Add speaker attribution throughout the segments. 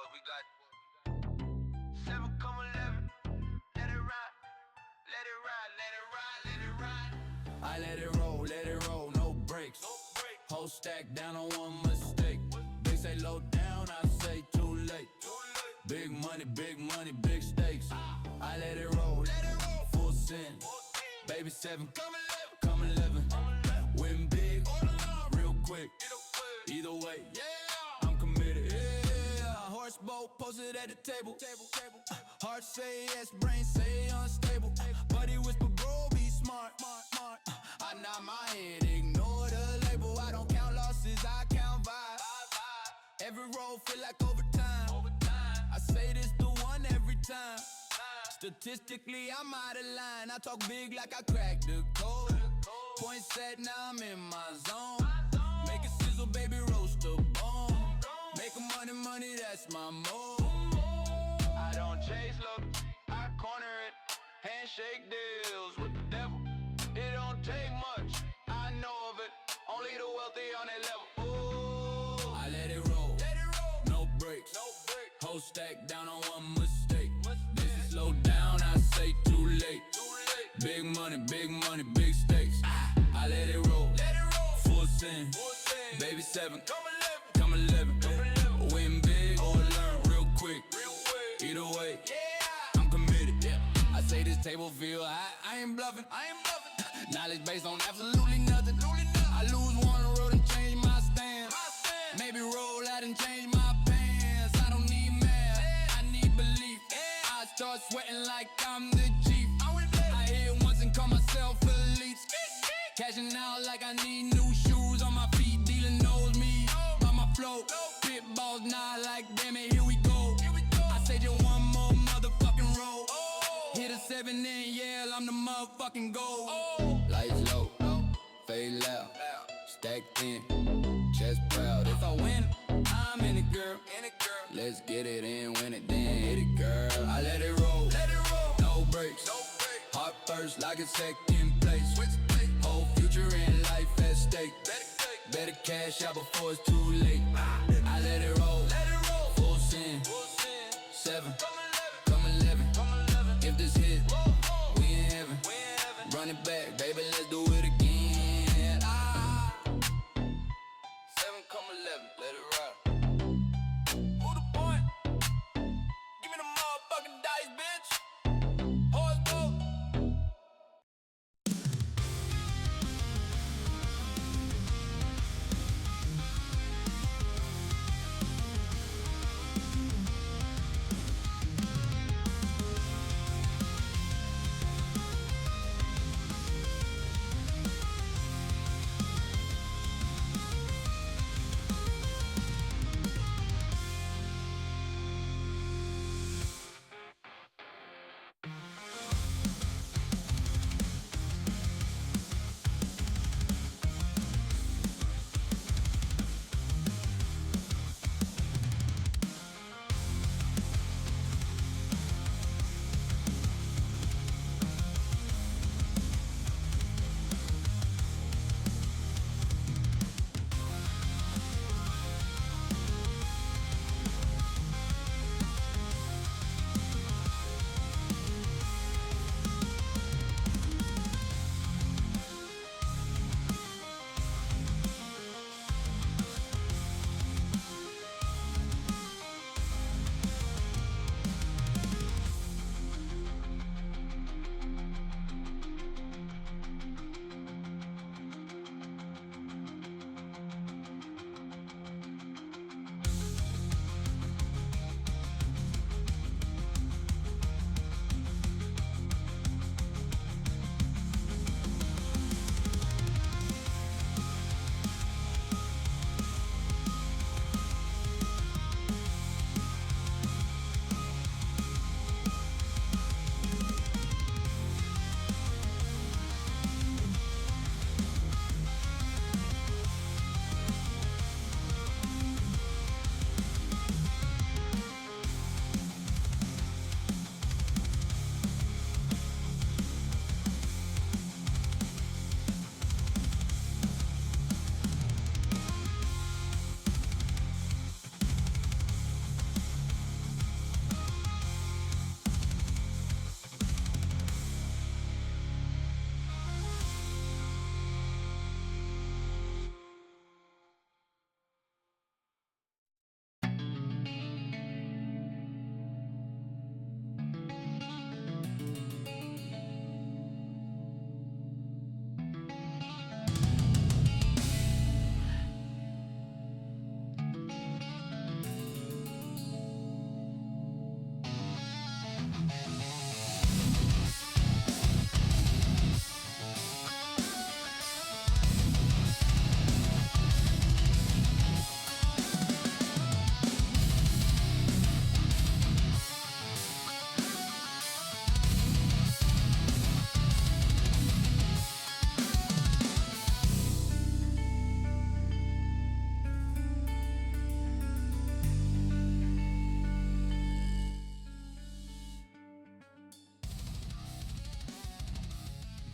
Speaker 1: what we got. 7, 11, let it ride, let it ride, let it ride, let it ride.
Speaker 2: I let it roll, no brakes. Whole stack down on one mistake. They say low down, I say too late. Big money, big stakes. I let it roll, full send. Baby 7, come 11. Win big, real quick. Either way, I'm committed. Horse boat posted at the table. Heart say yes, brain say unstable. Buddy whisper, bro, be smart. I nod my head, ignore the label. I don't count losses, I count vibes. Every roll feel like overtime. I say this the one every time. Statistically, I'm out of line. I talk big like I cracked the code. Point set, now I'm in my zone. Make it sizzle, baby, roast the bone. Making money, that's my move. I don't chase love, I corner it. Handshake deals with the devil. It don't take much, I know of it. Only the wealthy on that level. Ooh. I let it roll, no brakes. Whole stack down on one mistake. This is slow down, I say too late. Big money, big stakes. I let it roll, full send. Baby 7, come 11. Win big or learn real quick. Either way, I'm committed. I say this table feel high, I ain't bluffing. Knowledge based on absolutely nothing. I lose one road and change my stance. Maybe roll out and change my pants. I don't need math, I need belief. I start sweating like I'm the chief. I hit once and call myself elite. Cashing out like I need new shoes on my feet. Dealer knows me by my flow. Pit balls nod like damn it, here we go. I say just one more motherfucking roll. Hit a 7 and yell, I'm the motherfucking goal. Lights low, fade loud, stacked in, chest proud. If I win, I'm in it, girl. Let's get it and win it, then hit it, girl. I let it roll, no brakes. Heart first, like a second place. Whole future in life at stake. Better cash out before it's too late. I let it roll, full send. 7, come 11. If this hit, we in heaven. Run it back, baby, let's do it again. 7, come 11, let it rock. Who the point? Give me the motherfucking dice, bitch. Horse boat.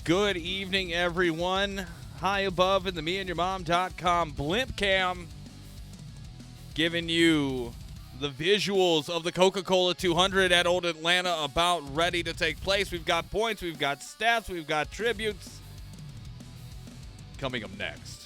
Speaker 3: Good evening, everyone. High above in the meandyourmom.com blimp cam, giving you the visuals of the Coca-Cola 200 at Old Atlanta about ready to take place. We've got points, we've got stats, we've got tributes coming up next.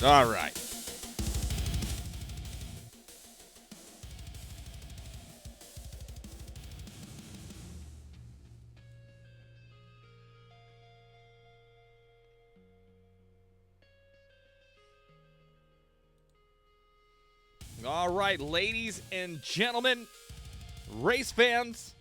Speaker 3: All right. All right, ladies and gentlemen, race fans,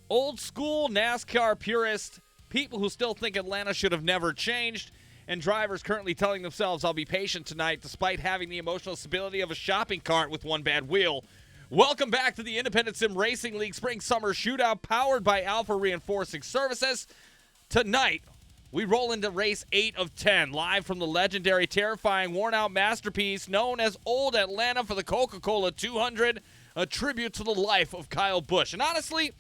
Speaker 3: old school NASCAR purists, people who still think Atlanta should have never changed, and drivers currently telling themselves, I'll be patient tonight despite having the emotional stability of a shopping cart with one bad wheel. Welcome back to the Independent Sim Racing League Spring Summer Shootout powered by Alpha Reinforcing Services. Tonight, we roll into race 8 of 10, live from the legendary, terrifying, worn-out masterpiece known as Old Atlanta for the Coca-Cola 200, a tribute to the life of Kyle Busch. And honestly,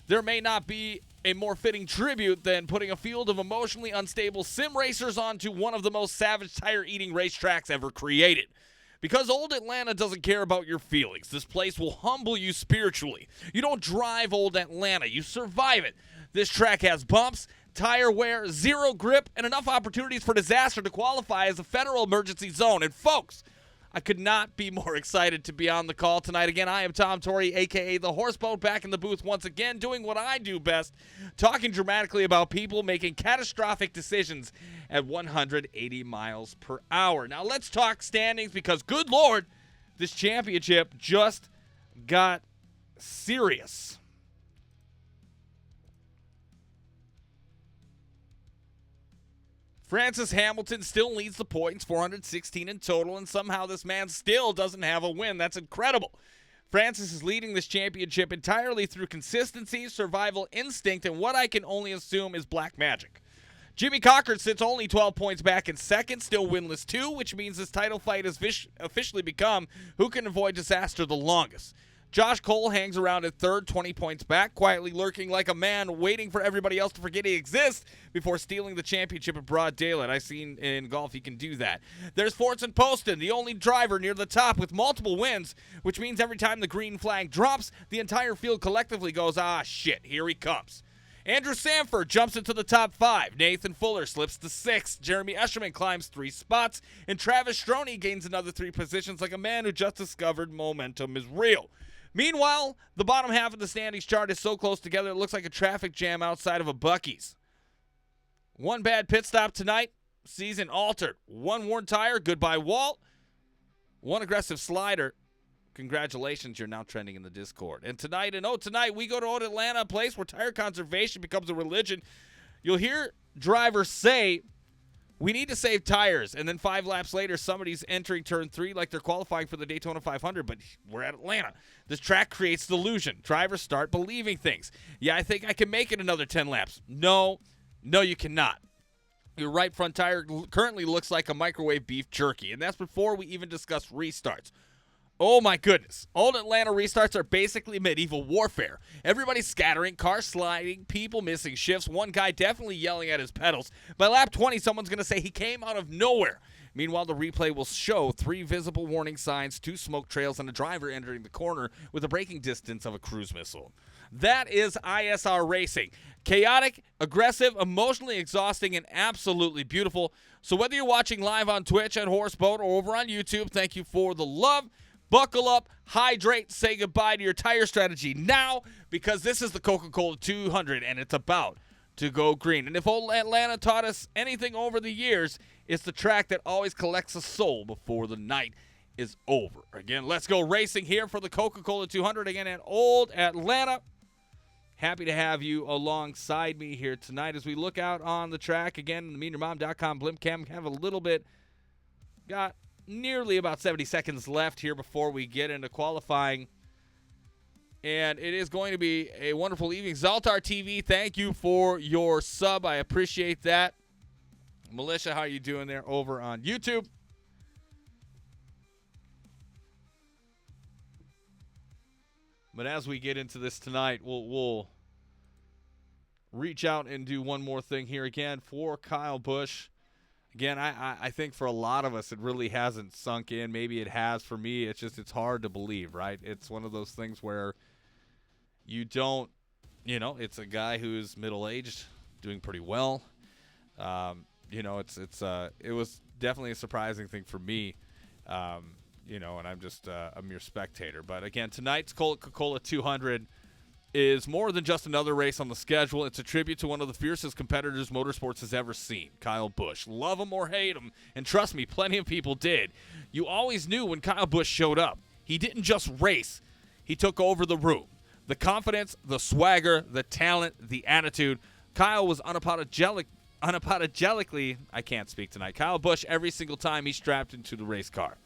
Speaker 3: there may not be a more fitting tribute than putting a field of emotionally unstable sim racers onto one of the most savage tire-eating racetracks ever created. Because Old Atlanta doesn't care about your feelings. This place will humble you spiritually. You don't drive Old Atlanta, you survive it. This track has bumps, tire wear, zero grip, and enough opportunities for disaster to qualify as a federal emergency zone. And folks, I could not be more excited to be on the call tonight. Again, I am Tom Torrey, a.k.a. The Horseboat, back in the booth once again, doing what I do best, talking dramatically about people making catastrophic decisions at 180 miles per hour. Now, let's talk standings because, good Lord, this championship just got serious. Francis Hamilton still leads the points, 416 in total, and somehow this man still doesn't have a win. That's incredible. Francis is leading this championship entirely through consistency, survival instinct, and what I can only assume is black magic. Jimmy Cochran sits only 12 points back in second, still winless too, which means this title fight has officially become who can avoid disaster the longest. Josh Cole hangs around at third, 20 points back, quietly lurking like a man waiting for everybody else to forget he exists before stealing the championship in broad daylight. I've seen in golf he can do that. There's Fortson Poston, the only driver near the top with multiple wins, which means every time the green flag drops, the entire field collectively goes, ah, shit, here he comes. Andrew Sanford jumps into the top 5. Nathan Fuller slips to 6th. Jeremy Escherman climbs 3 spots. And Travis Stroney gains another 3 positions like a man who just discovered momentum is real. Meanwhile, the bottom half of the standings chart is so close together it looks like a traffic jam outside of a Buc-ee's. One bad pit stop tonight, season altered. One worn tire, goodbye Walt. One aggressive slider. Congratulations, you're now trending in the Discord. And tonight, we go to Atlanta, a place where tire conservation becomes a religion. You'll hear drivers say, we need to save tires. And then 5 laps later, somebody's entering turn 3 like they're qualifying for the Daytona 500, but we're at Atlanta. This track creates delusion. Drivers start believing things. Yeah, I think I can make it another 10 laps. No, you cannot. Your right front tire currently looks like a microwave beef jerky, and that's before we even discuss restarts. Oh my goodness. Old Atlanta restarts are basically medieval warfare. Everybody's scattering, cars sliding, people missing shifts, one guy definitely yelling at his pedals. By lap 20, someone's going to say he came out of nowhere. Meanwhile, the replay will show 3 visible warning signs, 2 smoke trails, and a driver entering the corner with a braking distance of a cruise missile. That is ISR racing. Chaotic, aggressive, emotionally exhausting, and absolutely beautiful. So whether you're watching live on Twitch at Horseboat or over on YouTube, thank you for the love. Buckle up, hydrate, say goodbye to your tire strategy now because this is the Coca-Cola 200 and it's about to go green. And if old Atlanta taught us anything over the years, it's the track that always collects a soul before the night is over. Again, let's go racing here for the Coca-Cola 200 again at old Atlanta. Happy to have you alongside me here tonight as we look out on the track. Again, the MeanYourMom.com blimp cam. Have a little bit, got nearly about 70 seconds left here before we get into qualifying. And it is going to be a wonderful evening. Zaltar TV, thank you for your sub. I appreciate that. Militia, how are you doing there over on YouTube? But as we get into this tonight, we'll reach out and do one more thing here again for Kyle Busch. Again, I think for a lot of us, it really hasn't sunk in. Maybe it has for me. It's hard to believe, right? It's one of those things where you don't, it's a guy who's middle-aged, doing pretty well. It was definitely a surprising thing for me, and I'm just a mere spectator. But again, tonight's Coca-Cola 200 is more than just another race on the schedule. It's a tribute to one of the fiercest competitors motorsports has ever seen, Kyle Busch. Love him or hate him, and trust me, plenty of people did. You always knew when Kyle Busch showed up, he didn't just race, he took over the room. The confidence, the swagger, the talent, the attitude. Kyle was unapologetically, I can't speak tonight, Kyle Busch every single time he strapped into the race car.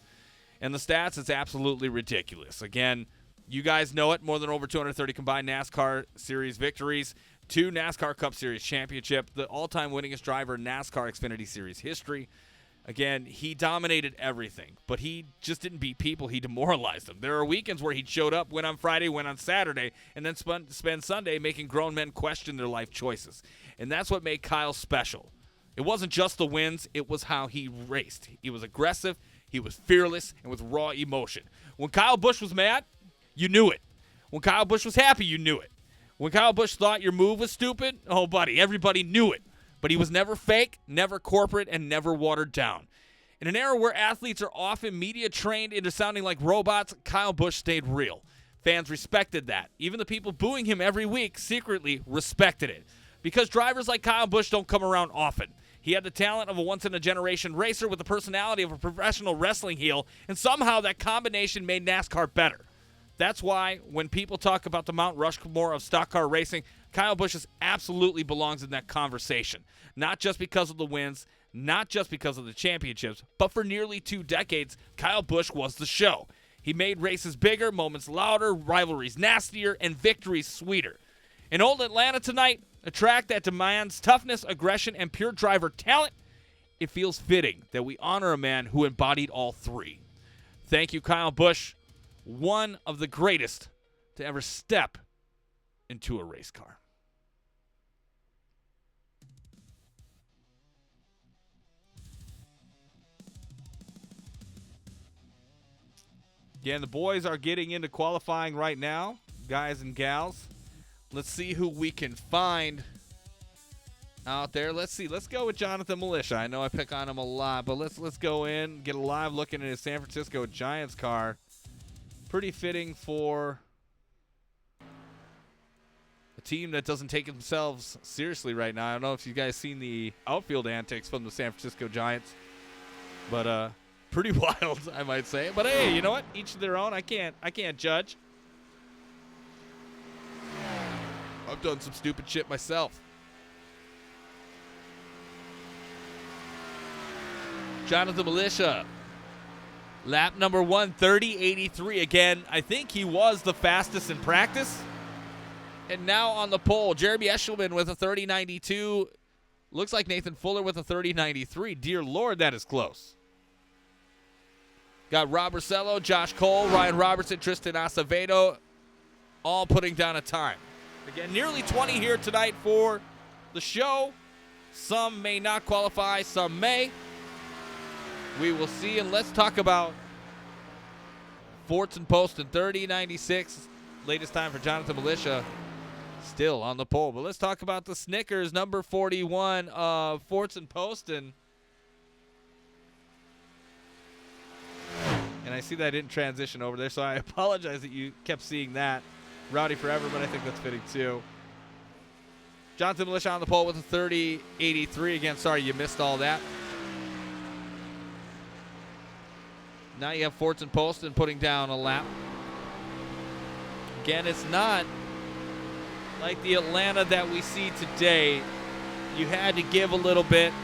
Speaker 3: And the stats, it's absolutely ridiculous. Again, you guys know it, more than over 230 combined NASCAR Series victories, 2 NASCAR Cup Series championship, the all-time winningest driver in NASCAR Xfinity Series history. Again, he dominated everything, but he just didn't beat people. He demoralized them. There are weekends where he showed up, went on Friday, went on Saturday, and then spend Sunday making grown men question their life choices. And that's what made Kyle special. It wasn't just the wins, it was how he raced. He was aggressive, he was fearless, and with raw emotion. When Kyle Busch was mad, you knew it. When Kyle Busch was happy, you knew it. When Kyle Busch thought your move was stupid, oh, buddy, everybody knew it. But he was never fake, never corporate, and never watered down. In an era where athletes are often media trained into sounding like robots, Kyle Busch stayed real. Fans respected that. Even the people booing him every week secretly respected it. Because drivers like Kyle Busch don't come around often. He had the talent of a once-in-a-generation racer with the personality of a professional wrestling heel, and somehow that combination made NASCAR better. That's why when people talk about the Mount Rushmore of stock car racing, Kyle Busch absolutely belongs in that conversation. Not just because of the wins, not just because of the championships, but for nearly 2 decades, Kyle Busch was the show. He made races bigger, moments louder, rivalries nastier, and victories sweeter. In Old Atlanta tonight, a track that demands toughness, aggression, and pure driver talent, it feels fitting that we honor a man who embodied all 3. Thank you, Kyle Busch, one of the greatest to ever step into a race car. Again, the boys are getting into qualifying right now, guys and gals. Let's see who we can find out there. Let's see. Let's go with Jonathan Militia. I know I pick on him a lot, but let's go in, get a live look into his San Francisco Giants car. Pretty fitting for a team that doesn't take themselves seriously right now. I don't know if you guys seen the outfield antics from the San Francisco Giants, but pretty wild, I might say. But hey, you know what? Each of their own. I can't judge. I've done some stupid shit myself. Jonathan Militia, lap number 1, 30.83. Again, I think he was the fastest in practice. And now on the pole, Jeremy Eshelman with a 30.92. Looks like Nathan Fuller with a 30.93. Dear Lord, that is close. Got Rob Rosello, Josh Cole, Ryan Robertson, Tristan Acevedo, all putting down a time. Again, nearly 20 here tonight for the show. Some may not qualify, some may. We will see, and let's talk about Forts and Poston, 30.96. Latest time for Jonathan Militia, still on the pole. But let's talk about the Snickers, number 41 of Forts and Poston. And I see that I didn't transition over there, so I apologize that you kept seeing that. Rowdy Forever, but I think that's fitting too. Jonathan Militia on the pole with a 30.83. Again, sorry you missed all that. Now you have Forts and Poston putting down a lap. Again, it's not like the Atlanta that we see today. You had to give a little bit,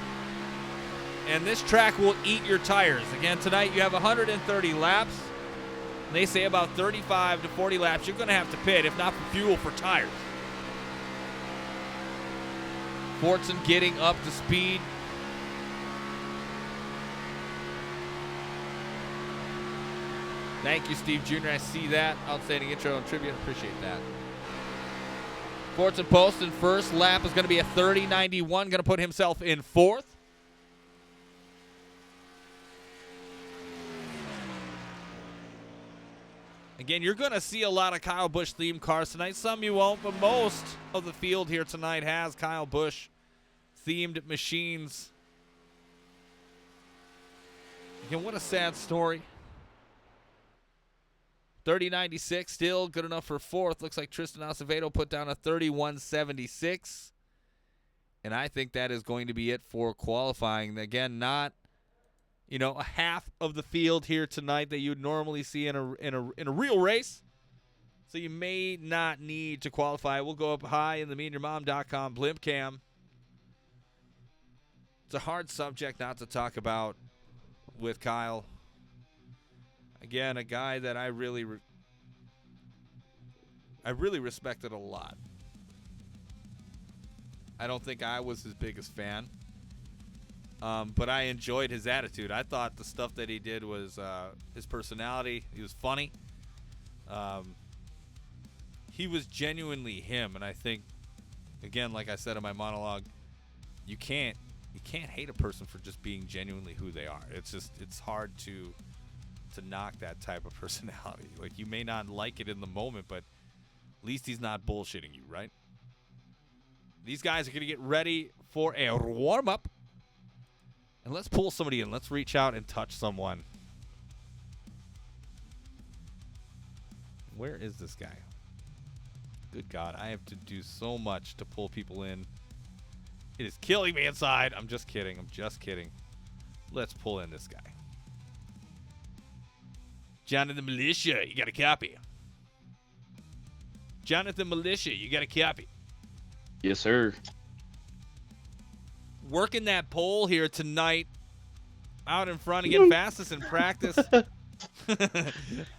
Speaker 3: and this track will eat your tires. Again, tonight you have 130 laps. And they say about 35 to 40 laps you're going to have to pit, if not for fuel, for tires. Fortson getting up to speed. Thank you, Steve Jr. I see that. Outstanding intro and tribute. Appreciate that. Fortson Poston, first lap is going to be a 30.91. Going to put himself in 4th. Again, you're going to see a lot of Kyle Busch themed cars tonight. Some you won't, but most of the field here tonight has Kyle Busch themed machines. Again, what a sad story. 30.96, still good enough for 4th. Looks like Tristan Acevedo put down a 31.76. And I think that is going to be it for qualifying. Again, not, a half of the field here tonight that you would normally see in a real race. So you may not need to qualify. We'll go up high in the meandyourmom.com blimp cam. It's a hard subject not to talk about with Kyle. Again, a guy that I really respected a lot. I don't think I was his biggest fan. But I enjoyed his attitude. I thought the stuff that he did was his personality. He was funny. He was genuinely him, and I think, again, like I said in my monologue, you can't hate a person for just being genuinely who they are. It's hard to knock that type of personality. Like, you may not like it in the moment, but at least he's not bullshitting you, right? These guys are going to get ready for a warm-up. And let's pull somebody in. Let's reach out and touch someone. Where is this guy? Good God, I have to do so much to pull people in. It is killing me inside. I'm just kidding. Let's pull in this guy. Jonathan Militia, you got a copy. Jonathan Militia, you got a copy.
Speaker 4: Yes, sir.
Speaker 3: Working that pole here tonight, out in front again, fastest in practice.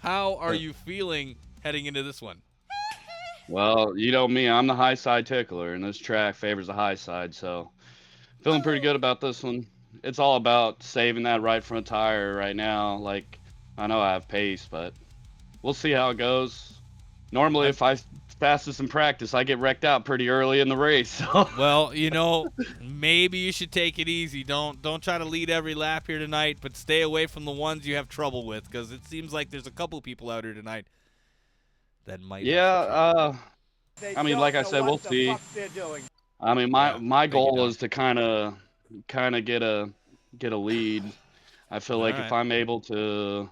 Speaker 3: How are you feeling heading into this one?
Speaker 4: Well, you know me, I'm the high side tickler, and this track favors the high side, so feeling pretty good about this one. It's all about saving that right front tire right now. Like, I know I have pace, but we'll see how it goes. Normally, if I fastest in practice, I get wrecked out pretty early in the race. So.
Speaker 3: Well, maybe you should take it easy. Don't try to lead every lap here tonight, but stay away from the ones you have trouble with, because it seems like there's a couple people out here tonight that might.
Speaker 4: Yeah, I mean, like I said, we'll see. I mean, my goal is to kind of get a lead. I feel like if I'm able to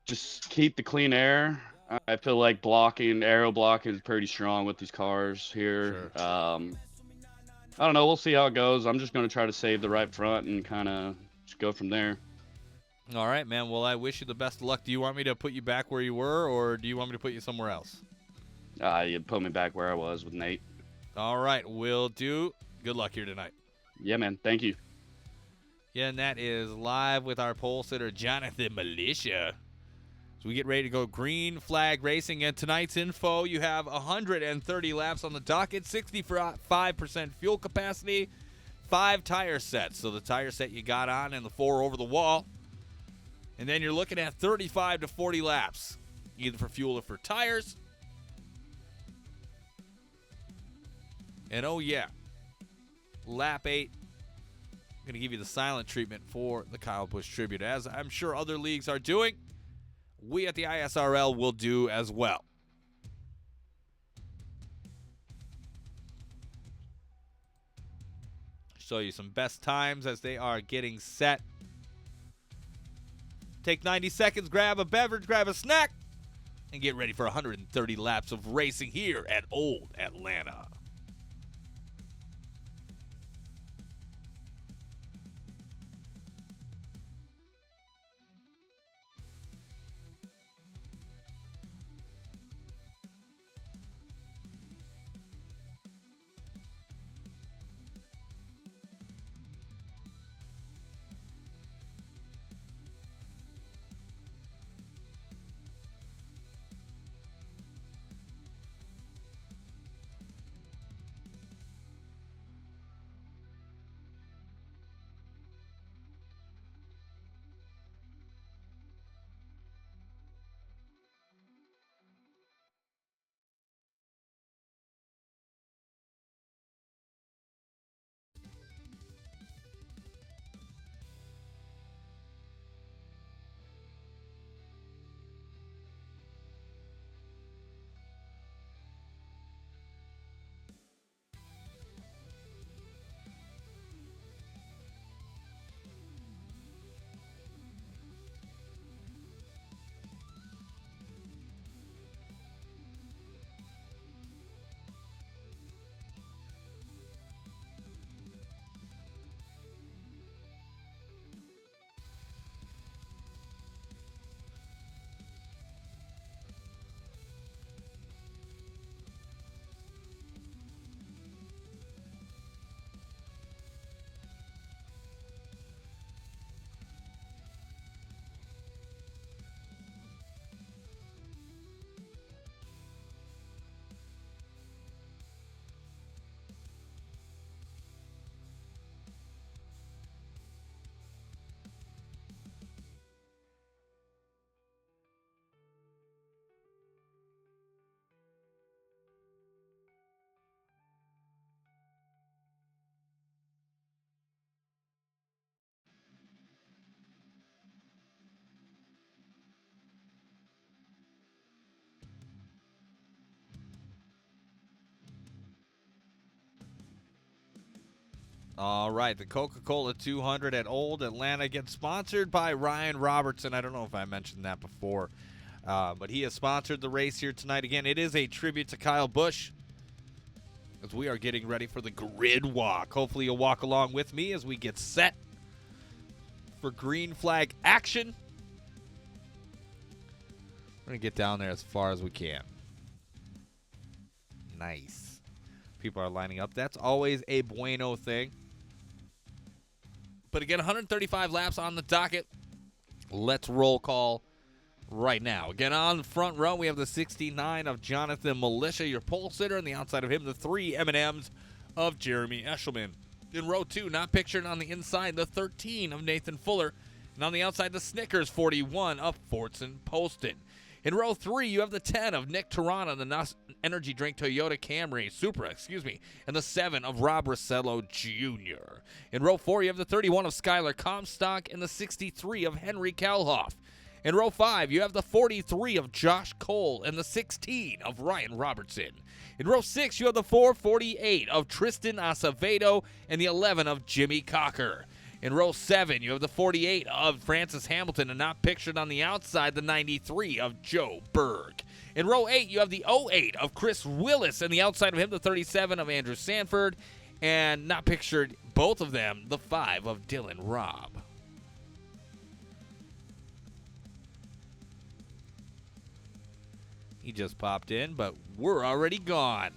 Speaker 4: just keep the clean air, I feel like aero blocking is pretty strong with these cars here.
Speaker 3: Sure.
Speaker 4: I don't know. We'll see how it goes. I'm just going to try to save the right front and kind of just go from there.
Speaker 3: All right, man. Well, I wish you the best of luck. Do you want me to put you back where you were, or do you want me to put you somewhere else?
Speaker 4: You put me back where I was with Nate.
Speaker 3: All right, will do. Good luck here tonight.
Speaker 4: Yeah, man. Thank you.
Speaker 3: Yeah, and that is live with our pole sitter, Jonathan Militia. So we get ready to go green flag racing. And tonight's info, you have 130 laps on the docket, 65% fuel capacity, 5 tire sets. So the tire set you got on and the 4 over the wall. And then you're looking at 35 to 40 laps, either for fuel or for tires. And oh yeah, lap 8, I'm going to give you the silent treatment for the Kyle Busch tribute, as I'm sure other leagues are doing. We at the ISRL will do as well. Show you some best times as they are getting set. Take 90 seconds, grab a beverage, grab a snack, and get ready for 130 laps of racing here at Old Atlanta. All right, the Coca-Cola 200 at Old Atlanta gets sponsored by Ryan Robertson. I don't know if I mentioned that before, but he has sponsored the race here tonight. Again, it is a tribute to Kyle Busch as we are getting ready for the grid walk. Hopefully you'll walk along with me as we get set for green flag action. We're going to get down there as far as we can. Nice. People are lining up. That's always a bueno thing. But again, 135 laps on the docket. Let's roll call right now. Again, on the front row, we have the 69 of Jonathan Militia, your pole sitter, and the outside of him, the 3 M&Ms of Jeremy Eshelman. In row 2, not pictured on the inside, the 13 of Nathan Fuller, and on the outside, the Snickers 41 of Fortson Poston. In row 3, you have the 10 of Nick Tarana, the NOS Energy Drink Toyota Camry, Supra, and the 7 of Rob Rossello Jr. In row 4, you have the 31 of Skylar Comstock and the 63 of Henry Kalhoff. In row 5, you have the 43 of Josh Cole and the 16 of Ryan Robertson. In row 6, you have the 448 of Tristan Acevedo and the 11 of Jimmy Cocker. In row 7, you have the 48 of Francis Hamilton and not pictured on the outside, the 93 of Joe Berg. In row 8, you have the 08 of Chris Willis and the outside of him, the 37 of Andrew Sanford, and not pictured, both of them, the 5 of Dylan Robb. He just popped in, but we're already gone.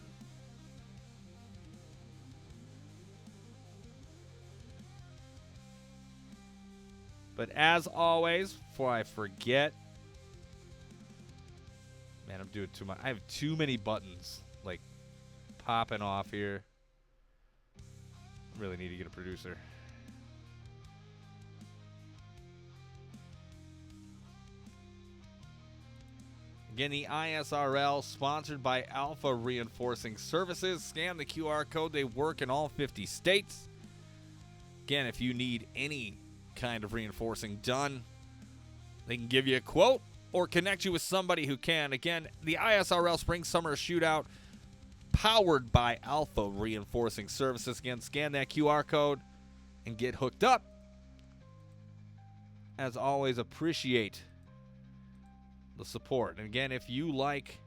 Speaker 3: But as always, before I forget, man, I'm doing too much. I have too many buttons, like, popping off here. I really need to get a producer. Again, the ISRL, sponsored by Alpha Reinforcing Services. Scan the QR code. They work in all 50 states. Again, if you need any kind of reinforcing done, they can give you a quote or connect you with somebody who can. Again, the ISRL Spring Summer Shootout, powered by Alpha Reinforcing Services. Again, scan that QR code and get hooked up. As always, appreciate the support. And again, if you like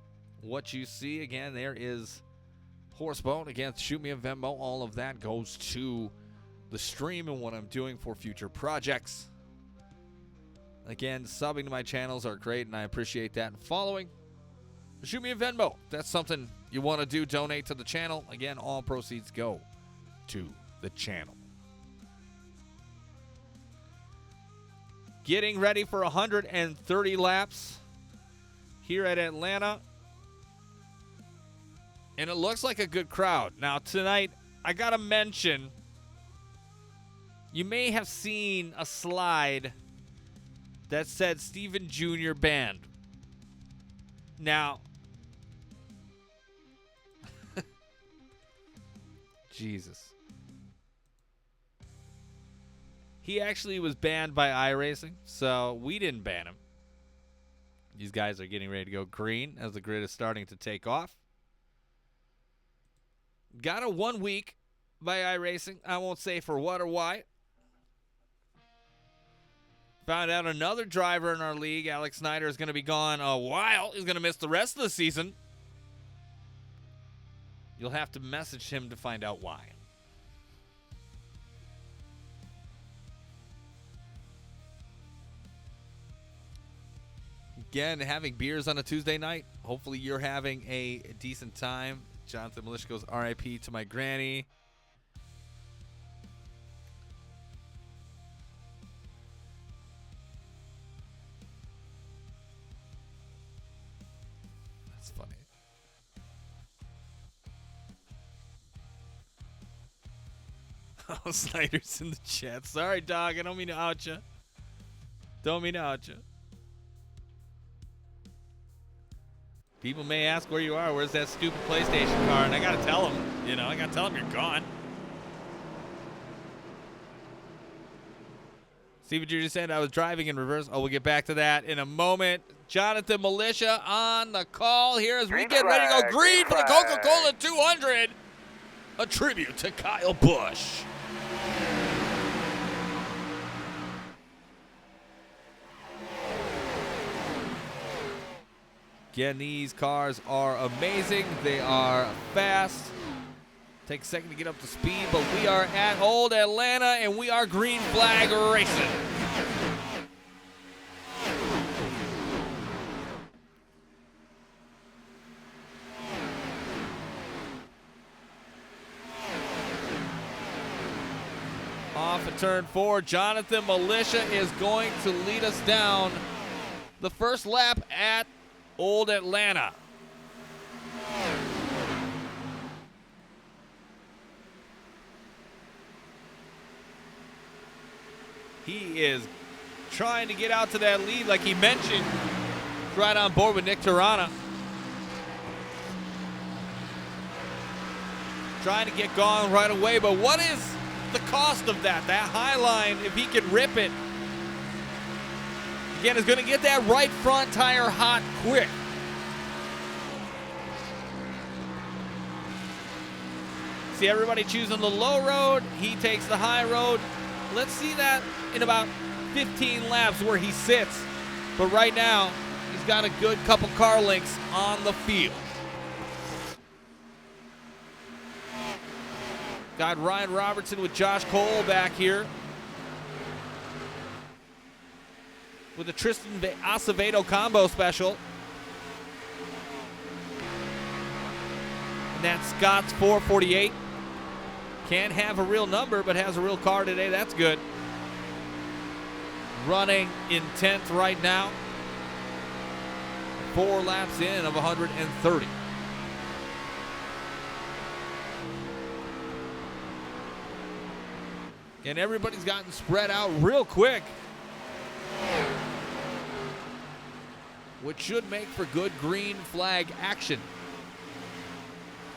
Speaker 3: what you see, again, there is Horsebone. Again, shoot me a Venmo. All of that goes to the stream and what I'm doing for future projects. Again, subbing to my channels are great, and I appreciate that. And following, shoot me a Venmo. If that's something you want to do, donate to the channel. Again, all proceeds go to the channel. Getting ready for 130 laps here at Atlanta. And it looks like a good crowd. Now, tonight, I got to mention, you may have seen a slide that said Stephen Jr. Band. Now, Jesus. He actually was banned by iRacing, so we didn't ban him. These guys are getting ready to go green as the grid is starting to take off. Got a 1 week by iRacing. I won't say for what or why. Found out another driver in our league, Alex Snyder, is going to be gone a while. He's going to miss the rest of the season. You'll have to message him to find out why. Again, having beers on a Tuesday night. Hopefully you're having a decent time. Jonathan Militia goes, RIP to my granny. That's funny. Oh, Snyder's in the chat. Sorry, dog. I don't mean to out you. Don't mean to out you. People may ask where you are. Where's that stupid PlayStation car? And I got to tell them, I got to tell them you're gone. Steven Jr. said I was driving in reverse. Oh, we'll get back to that in a moment. Jonathan Militia on the call here as we get ready to go green for the Coca-Cola 200. A tribute to Kyle Busch. Again, these cars are amazing. They are fast. Take a second to get up to speed, but we are at Old Atlanta, and we are green flag racing. Off at turn 4, Jonathan Militia is going to lead us down the first lap at Old Atlanta. He is trying to get out to that lead, like he mentioned, right on board with Nick Tirana. Trying to get going right away, but what is the cost of that? That high line, if he can rip it, again, is going to get that right front tire hot quick. See everybody choosing the low road. He takes the high road. Let's see that in about 15 laps where he sits. But right now, he's got a good couple car lengths on the field. Got Ryan Robertson with Josh Cole back here. With the Tristan Acevedo combo special. And that's Scott's 448. Can't have a real number, but has a real car today. That's good. Running in 10th right now. 4 laps in of 130. And everybody's gotten spread out real quick, which should make for good green flag action.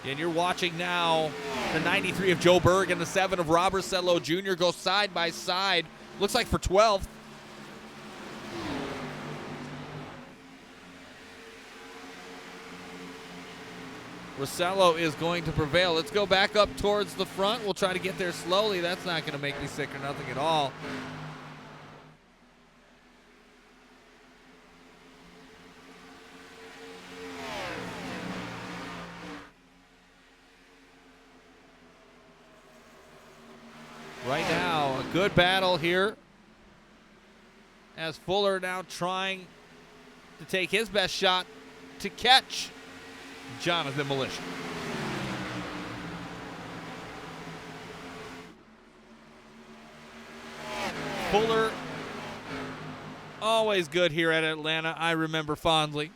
Speaker 3: And you're watching now the 93 of Joe Berg and the 7 of Robert Sello Jr. go side by side. Looks like for 12th. Rosello is going to prevail. Let's go back up towards the front. We'll try to get there slowly. That's not going to make me sick or nothing at all. Right now, a good battle here as Fuller now trying to take his best shot to catch Jonathan Militia. Fuller, always good here at Atlanta. I remember fondly.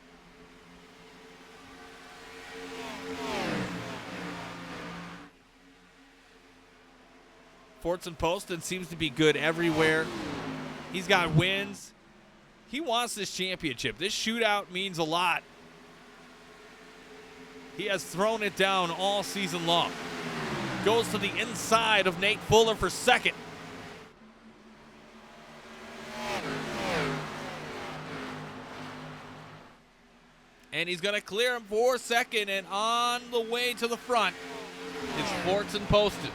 Speaker 3: Fortson Poston seems to be good everywhere. He's got wins. He wants this championship. This shootout means a lot. He has thrown it down all season long. Goes to the inside of Nate Fuller for second. And he's going to clear him for second, and on the way to the front is Fortson Poston.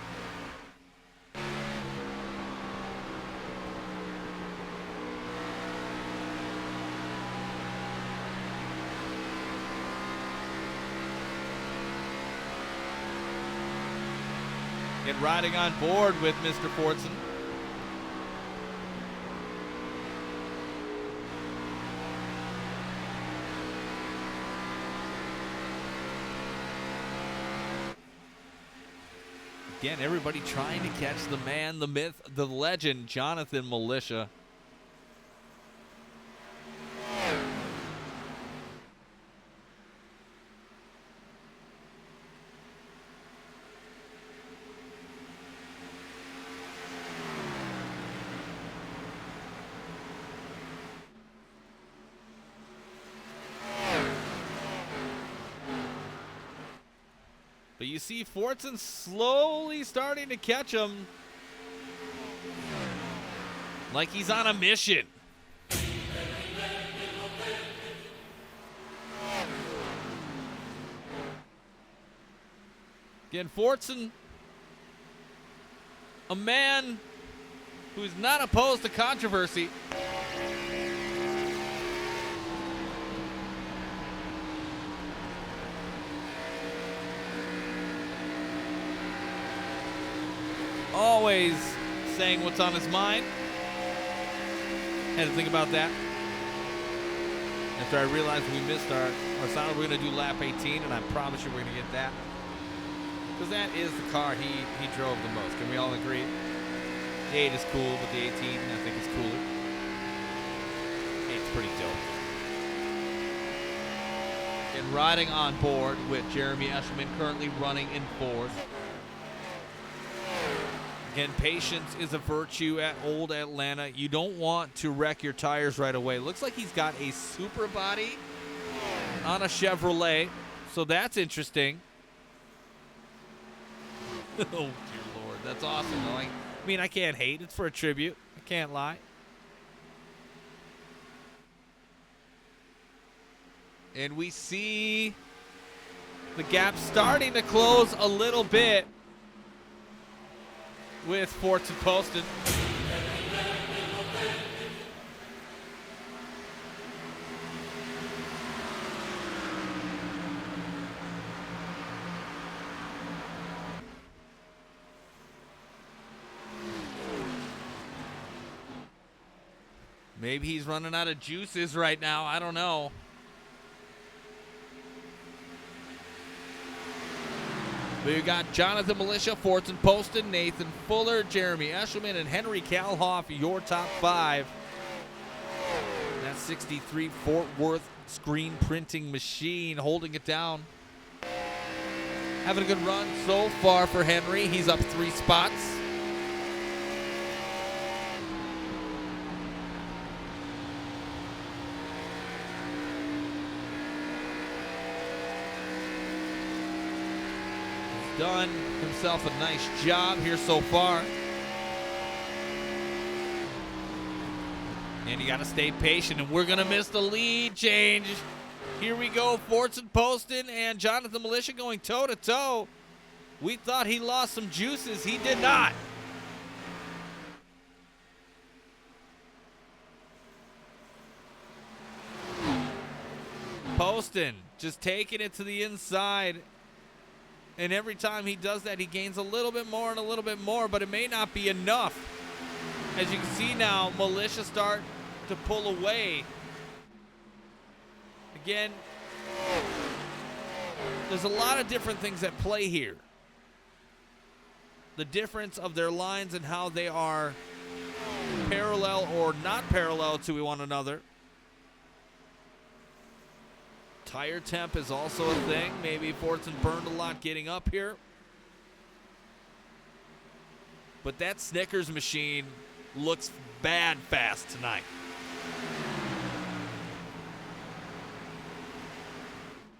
Speaker 3: And riding on board with Mr. Fortson. Again, everybody trying to catch the man, the myth, the legend, Jonathan Militia. But you see Fortson slowly starting to catch him like he's on a mission. Again, Fortson, a man who's not opposed to controversy. Always saying what's on his mind. Had to think about that. After I realized we missed our sound, we're going to do lap 18, and I promise you we're going to get that. Because that is the car he drove the most. Can we all agree? The 8 is cool, but the 18 I think is cooler. 8's pretty dope. And riding on board with Jeremy Eshelman, currently running in 4th. Again, patience is a virtue at Old Atlanta. You don't want to wreck your tires right away. Looks like he's got a super body on a Chevrolet, so that's interesting. Oh, dear Lord. That's awesome. I mean, I can't hate. It's for a tribute. I can't lie. And we see the gap starting to close a little bit with Forts and Poston. Maybe he's running out of juices right now. I don't know. We've got Jonathan Militia, Forts and Poston, Nathan Fuller, Jeremy Eshelman, and Henry Kalhoff, your top 5. That 63 Fort Worth screen printing machine holding it down. Having a good run so far for Henry. He's up 3 spots. Done himself a nice job here so far. And you got to stay patient, and we're going to miss the lead change. Here we go, Forts and Poston and Jonathan Militia going toe-to-toe. We thought he lost some juices. He did not. Poston just taking it to the inside. And every time he does that, he gains a little bit more and a little bit more, but it may not be enough. As you can see now, Militia start to pull away. Again, there's a lot of different things at play here. The difference of their lines and how they are parallel or not parallel to one another. Tire temp is also a thing. Maybe Fortson burned a lot getting up here. But that Snickers machine looks bad fast tonight.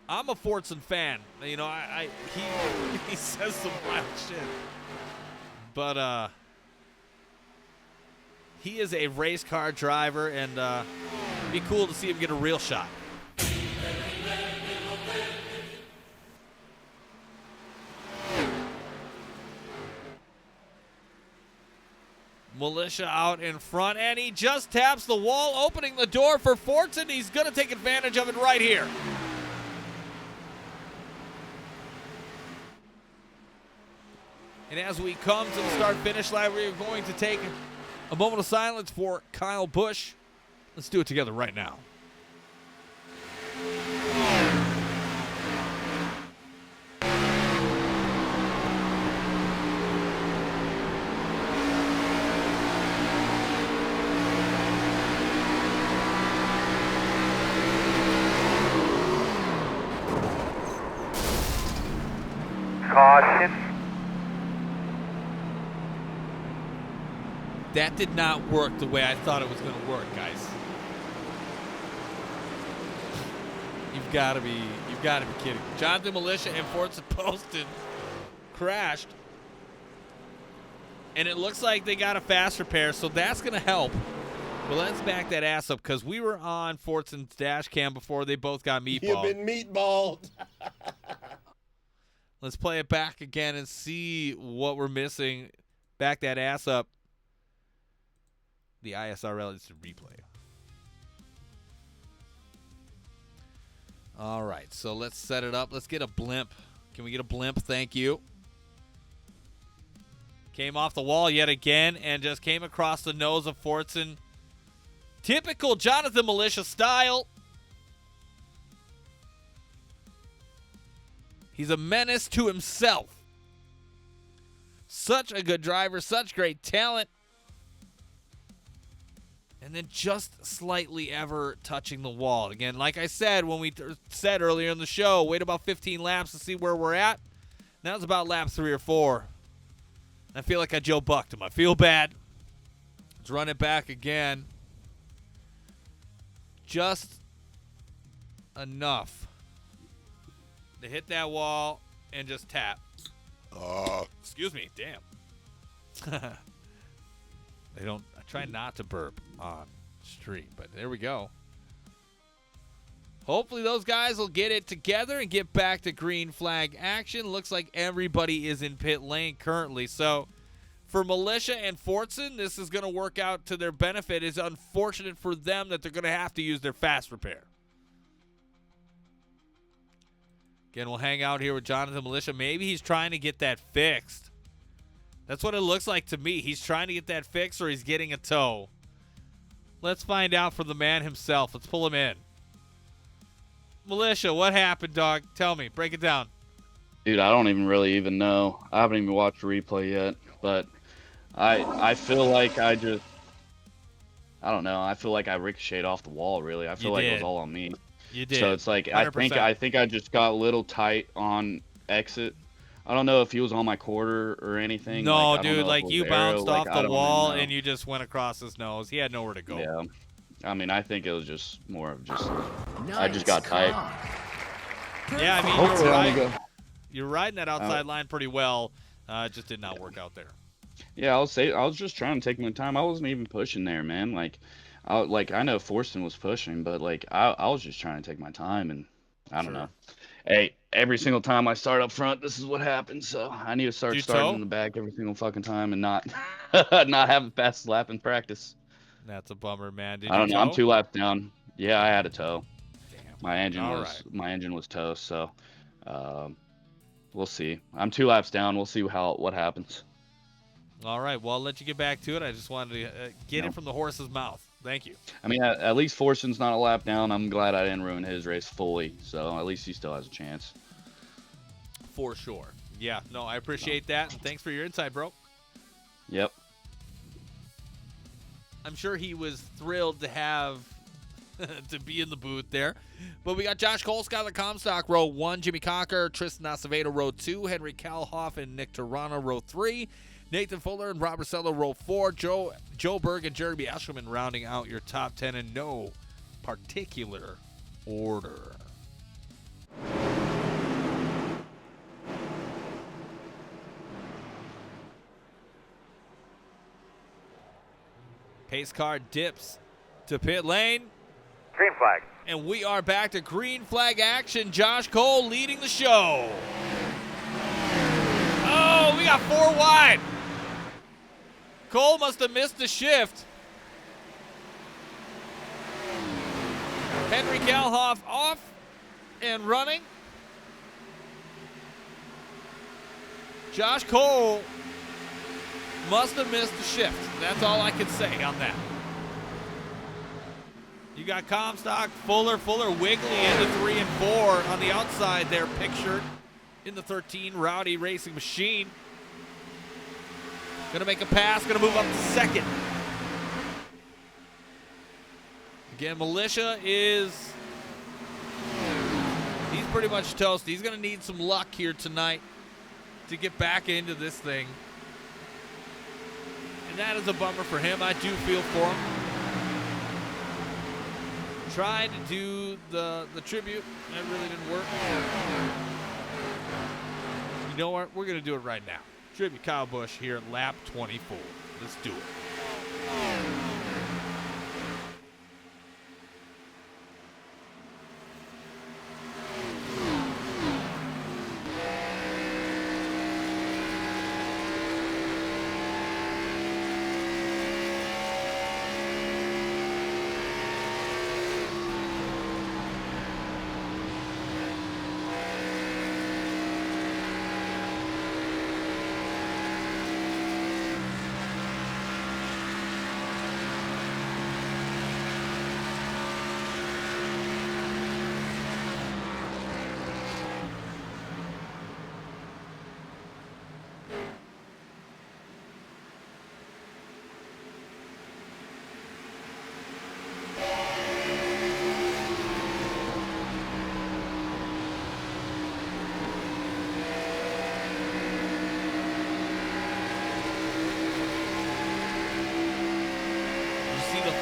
Speaker 3: I'm a Fortson fan. You know, he says some wild shit. But he is a race car driver, and it'd be cool to see him get a real shot. Militia out in front, and he just taps the wall, opening the door for Fortson. He's going to take advantage of it right here. And as we come to the start-finish line, we're going to take a moment of silence for Kyle Busch. Let's do it together right now.
Speaker 5: Caution.
Speaker 3: That did not work the way I thought it was going to work, guys. You've got to be kidding. Jonathan Militia and Fortson Poston crashed. And it looks like they got a fast repair, so that's going to help. But let's back that ass up, because we were on Fortson's dash cam before they both got meatballed.
Speaker 6: You've been meatballed.
Speaker 3: Let's play it back again and see what we're missing. Back that ass up. The ISRL is to replay. All right, so let's set it up. Let's get a blimp. Can we get a blimp? Thank you. Came off the wall yet again and just came across the nose of Fortson. Typical Jonathan Militia style. He's a menace to himself. Such a good driver, such great talent. and then just slightly ever touching the wall. Again, like I said when we said earlier in the show, wait about 15 laps to see where we're at. Now it's about lap 3 or 4. I feel like I Joe bucked him. I feel bad. Let's run it back again. Just enough to hit that wall and just tap. Excuse me. Damn. I try not to burp on stream, but there we go. Hopefully those guys will get it together and get back to green flag action. Looks like everybody is in pit lane currently. So for Militia and Fortson, this is going to work out to their benefit. It's unfortunate for them that they're going to have to use their fast repair. Again, we'll hang out here with Jonathan Militia. Maybe he's trying to get that fixed. That's what it looks like to me. He's trying to get that fixed or he's getting a tow. Let's find out from the man himself. Let's pull him in. Militia, what happened, dog? Tell me. Break it down.
Speaker 4: Dude, I don't even know. I haven't even watched the replay yet, but I feel like I don't know. I feel like I ricocheted off the wall, really. I feel like it was all on me.
Speaker 3: You did.
Speaker 4: So it's like
Speaker 3: 100%.
Speaker 4: I think I just got a little tight on exit. I don't know if he was on my quarter or anything.
Speaker 3: No,
Speaker 4: like,
Speaker 3: dude, like you bounced off the
Speaker 4: don't
Speaker 3: wall
Speaker 4: even know.
Speaker 3: and you just went across his nose. He had nowhere to go.
Speaker 4: Yeah. I mean, I think it was just more of just I just got tight.
Speaker 3: Yeah, I mean,
Speaker 4: Hopefully I only go.
Speaker 3: you're riding that outside line pretty well. It just did not work out there.
Speaker 4: Yeah, I was just trying to take my time. I wasn't even pushing there, man. I know Forsten was pushing, but like I was just trying to take my time, and I don't know. Hey, every single time I start up front, this is what happens. So I need to start starting in the back every single fucking time and not not have a fast lap in practice.
Speaker 3: That's a bummer, man.
Speaker 4: I don't know. I'm 2 laps down. Yeah, I had a tow.
Speaker 3: Damn.
Speaker 4: My engine was toast. So we'll see. I'm 2 laps down. We'll see what happens.
Speaker 3: All right. Well, I'll let you get back to it. I just wanted to get it from the horse's mouth. Thank you.
Speaker 4: I mean, at least Forsen's not a lap down. I'm glad I didn't ruin his race fully. So at least he still has a chance.
Speaker 3: For sure. Yeah. No, I appreciate that. And thanks for your insight, bro.
Speaker 4: Yep.
Speaker 3: I'm sure he was thrilled to have to be in the booth there. But we got Josh Cole, Skylar Comstock, row 1, Jimmy Cocker, Tristan Acevedo, row 2, Henry Kalhoff and Nick Tarano, row 3, Nathan Fuller and Robert Sello, row 4, Joe Berg and Jeremy Eshelman rounding out your top 10 in no particular order. Pace car dips to pit lane.
Speaker 5: Green flag.
Speaker 3: And we are back to green flag action. Josh Cole leading the show. Oh, we got 4 wide. Cole must have missed the shift. Henry Kalhoff off and running. Josh Cole must have missed the shift. That's all I can say on that. You got Comstock, Fuller wiggly into 3 and 4 on the outside there, pictured in the 13 Rowdy Racing Machine. Gonna make a pass, gonna move up to second. Again, Militia he's pretty much toast. He's gonna need some luck here tonight to get back into this thing. And that is a bummer for him. I do feel for him. Tried to do the tribute. That really didn't work. You know what? We're going to do it right now. Tribute Kyle Busch here at lap 24. Let's do it.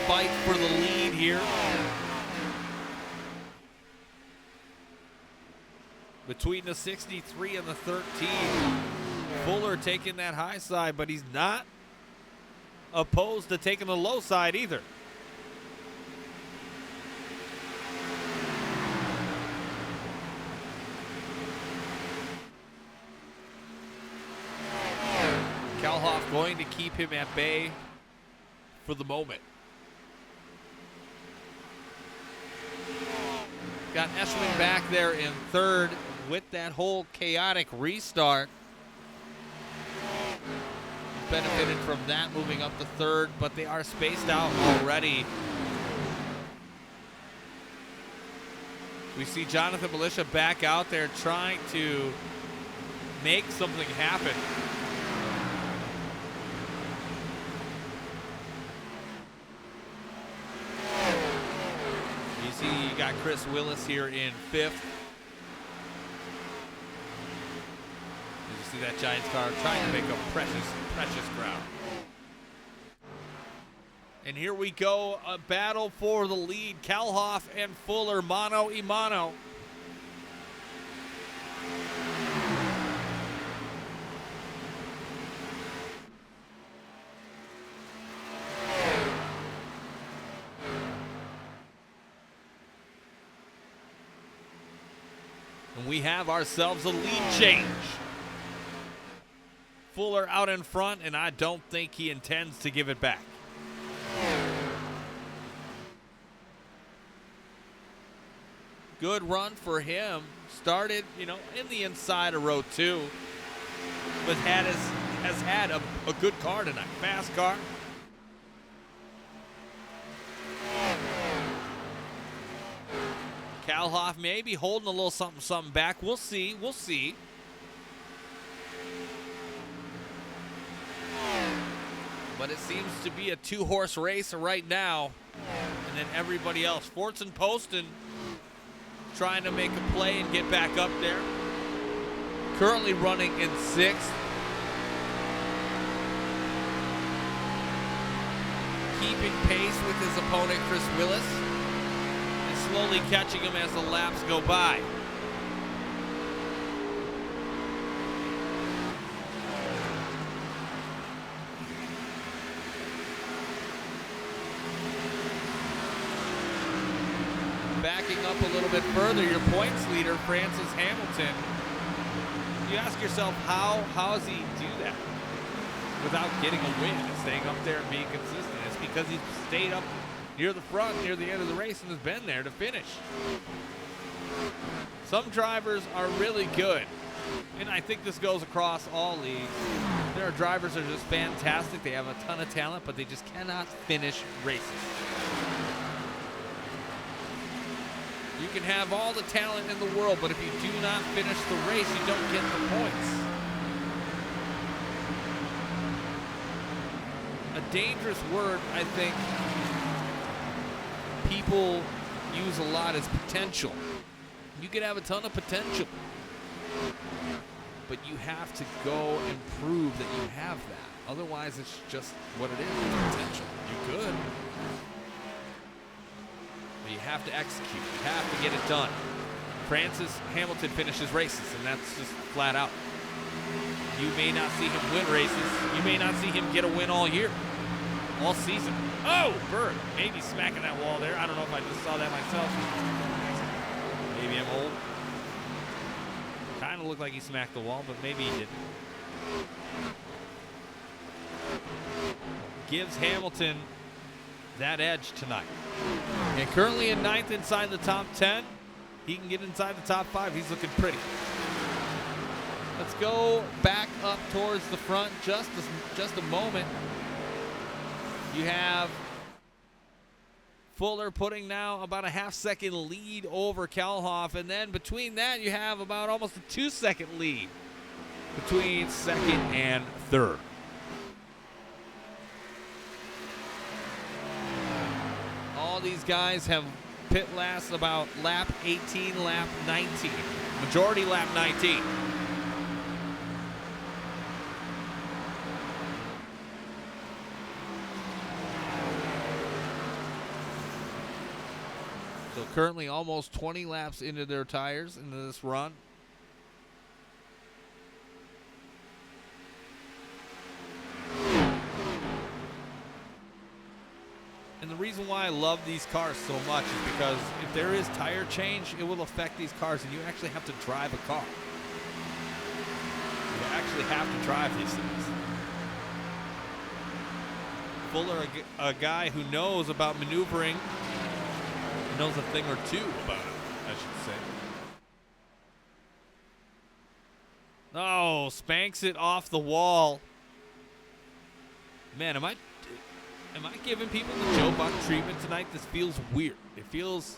Speaker 3: fight for the lead here. Between the 63 and the 13. Fuller taking that high side, but he's not opposed to taking the low side either. Kalhoff going to keep him at bay for the moment. Got Eschman back there in third with that whole chaotic restart. Benefited from that moving up to third, but they are spaced out already. We see Jonathan Militia back out there trying to make something happen. You see you got Chris Willis here in fifth. See that Giants car trying to make a precious ground. And here we go, a battle for the lead. Kalhoff and Fuller, mano a mano. And we have ourselves a lead change. Fuller out in front, and I don't think he intends to give it back. Good run for him. Started, in the inside of row 2, but has had a good car tonight. Fast car. Kalhoff maybe holding a little something back. We'll see. But it seems to be a 2-horse race right now. And then everybody else. Forts and Poston trying to make a play and get back up there. Currently running in 6th. Keeping pace with his opponent, Chris Willis. And slowly catching him as the laps go by. Backing up a little bit further, your points leader, Francis Hamilton. You ask yourself, how does he do that without getting a win and staying up there and being consistent? It's because he stayed up near the front, near the end of the race, and has been there to finish. Some drivers are really good, and I think this goes across all leagues. There are drivers that are just fantastic. They have a ton of talent, but they just cannot finish races. You can have all the talent in the world, but if you do not finish the race, you don't get the points. A dangerous word, I think, people use a lot is potential. You can have a ton of potential, but you have to go and prove that you have that. Otherwise, it's just what it is, potential. You could. But you have to execute. You have to get it done. Francis Hamilton finishes races, and that's just flat out. You may not see him win races. You may not see him get a win all year, all season. Oh, Bird, maybe smacking that wall there. I don't know if I just saw that myself. Maybe I'm old. Kind of looked like he smacked the wall, but maybe he didn't. Gives Hamilton that edge tonight. And currently in 9th inside the top 10. He can get inside the top 5. He's looking pretty. Let's go back up towards the front just a moment. You have Fuller putting now about a half-second lead over Kalhoff. And then between that, you have about almost a 2-second lead between 2nd and 3rd. All these guys have pit lasts about lap 18, lap 19. Majority lap 19. So currently almost 20 laps into their tires into this run. And the reason why I love these cars so much is because if there is tire change, it will affect these cars, and you actually have to drive a car. You actually have to drive these things. Fuller, a guy who knows about maneuvering, knows a thing or two about it, I should say. Oh, spanks it off the wall. Man, am I giving people the Joe Buck treatment tonight? This feels weird. It feels,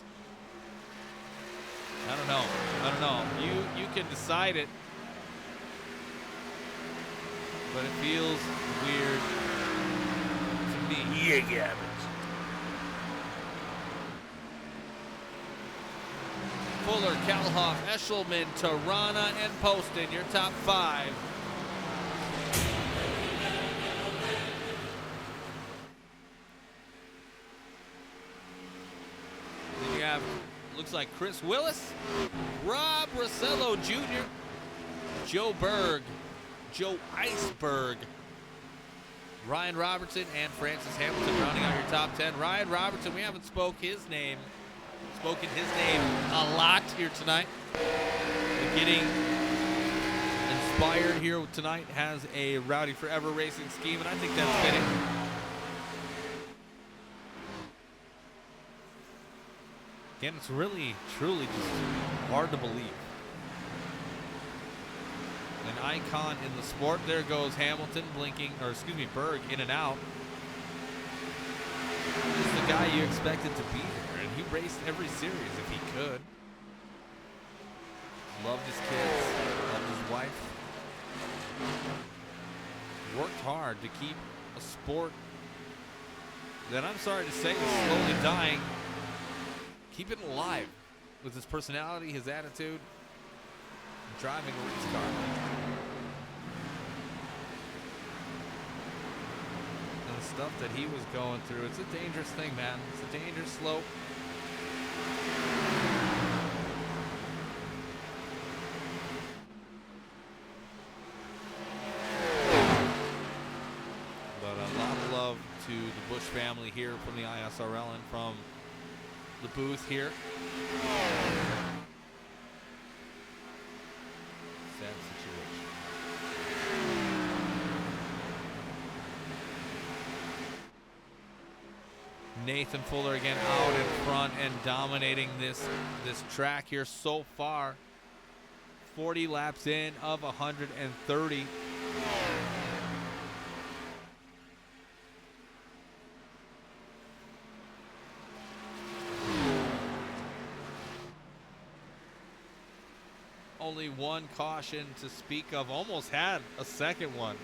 Speaker 3: I don't know. You can decide it. But it feels weird to me. Yeah, Gabbage. Fuller, Kalhoff, Eshelman, Tirana, and Poston, your top 5. Then you have, looks like Chris Willis, Rob Rossello Jr., Joe Berg, Joe Iceberg, Ryan Robertson, and Francis Hamilton rounding out your top 10. Ryan Robertson, we haven't spoken his name a lot here tonight. Getting inspired here tonight, has a Rowdy Forever Racing scheme, and I think that's fitting. Again, it's really, truly just hard to believe. An icon in the sport. There goes Hamilton blinking, or excuse me, Berg in and out. This is the guy you expected to be here, and he raced every series if he could. Loved his kids, loved his wife. Worked hard to keep a sport that I'm sorry to say is slowly dying. Keep it alive with his personality, his attitude, and driving a race car. And the stuff that he was going through, it's a dangerous thing, man. It's a dangerous slope. But a lot of love to the Busch family here from the ISRL and from the booth here. Sad situation. Nathan Fuller again out in front and dominating this track here so far. 40 laps in of 130. Only one caution to speak of. Almost had a second one.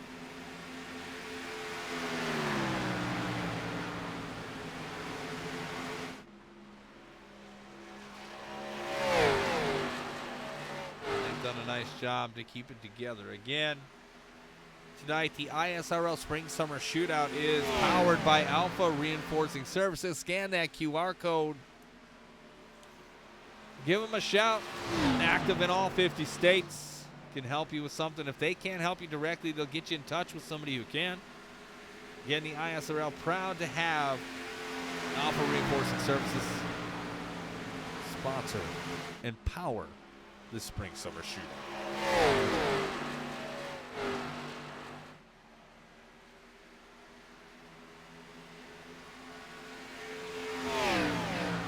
Speaker 3: They've done a nice job to keep it together. Again, tonight the ISRL Spring Summer Shootout is powered by Alpha Reinforcing Services. Scan that QR code. Give them a shout. Active in all 50 states. Can help you with something. If they can't help you directly, they'll get you in touch with somebody who can. Again, the ISRL proud to have Alpha Reinforcing Services sponsor and power this spring summer shootout.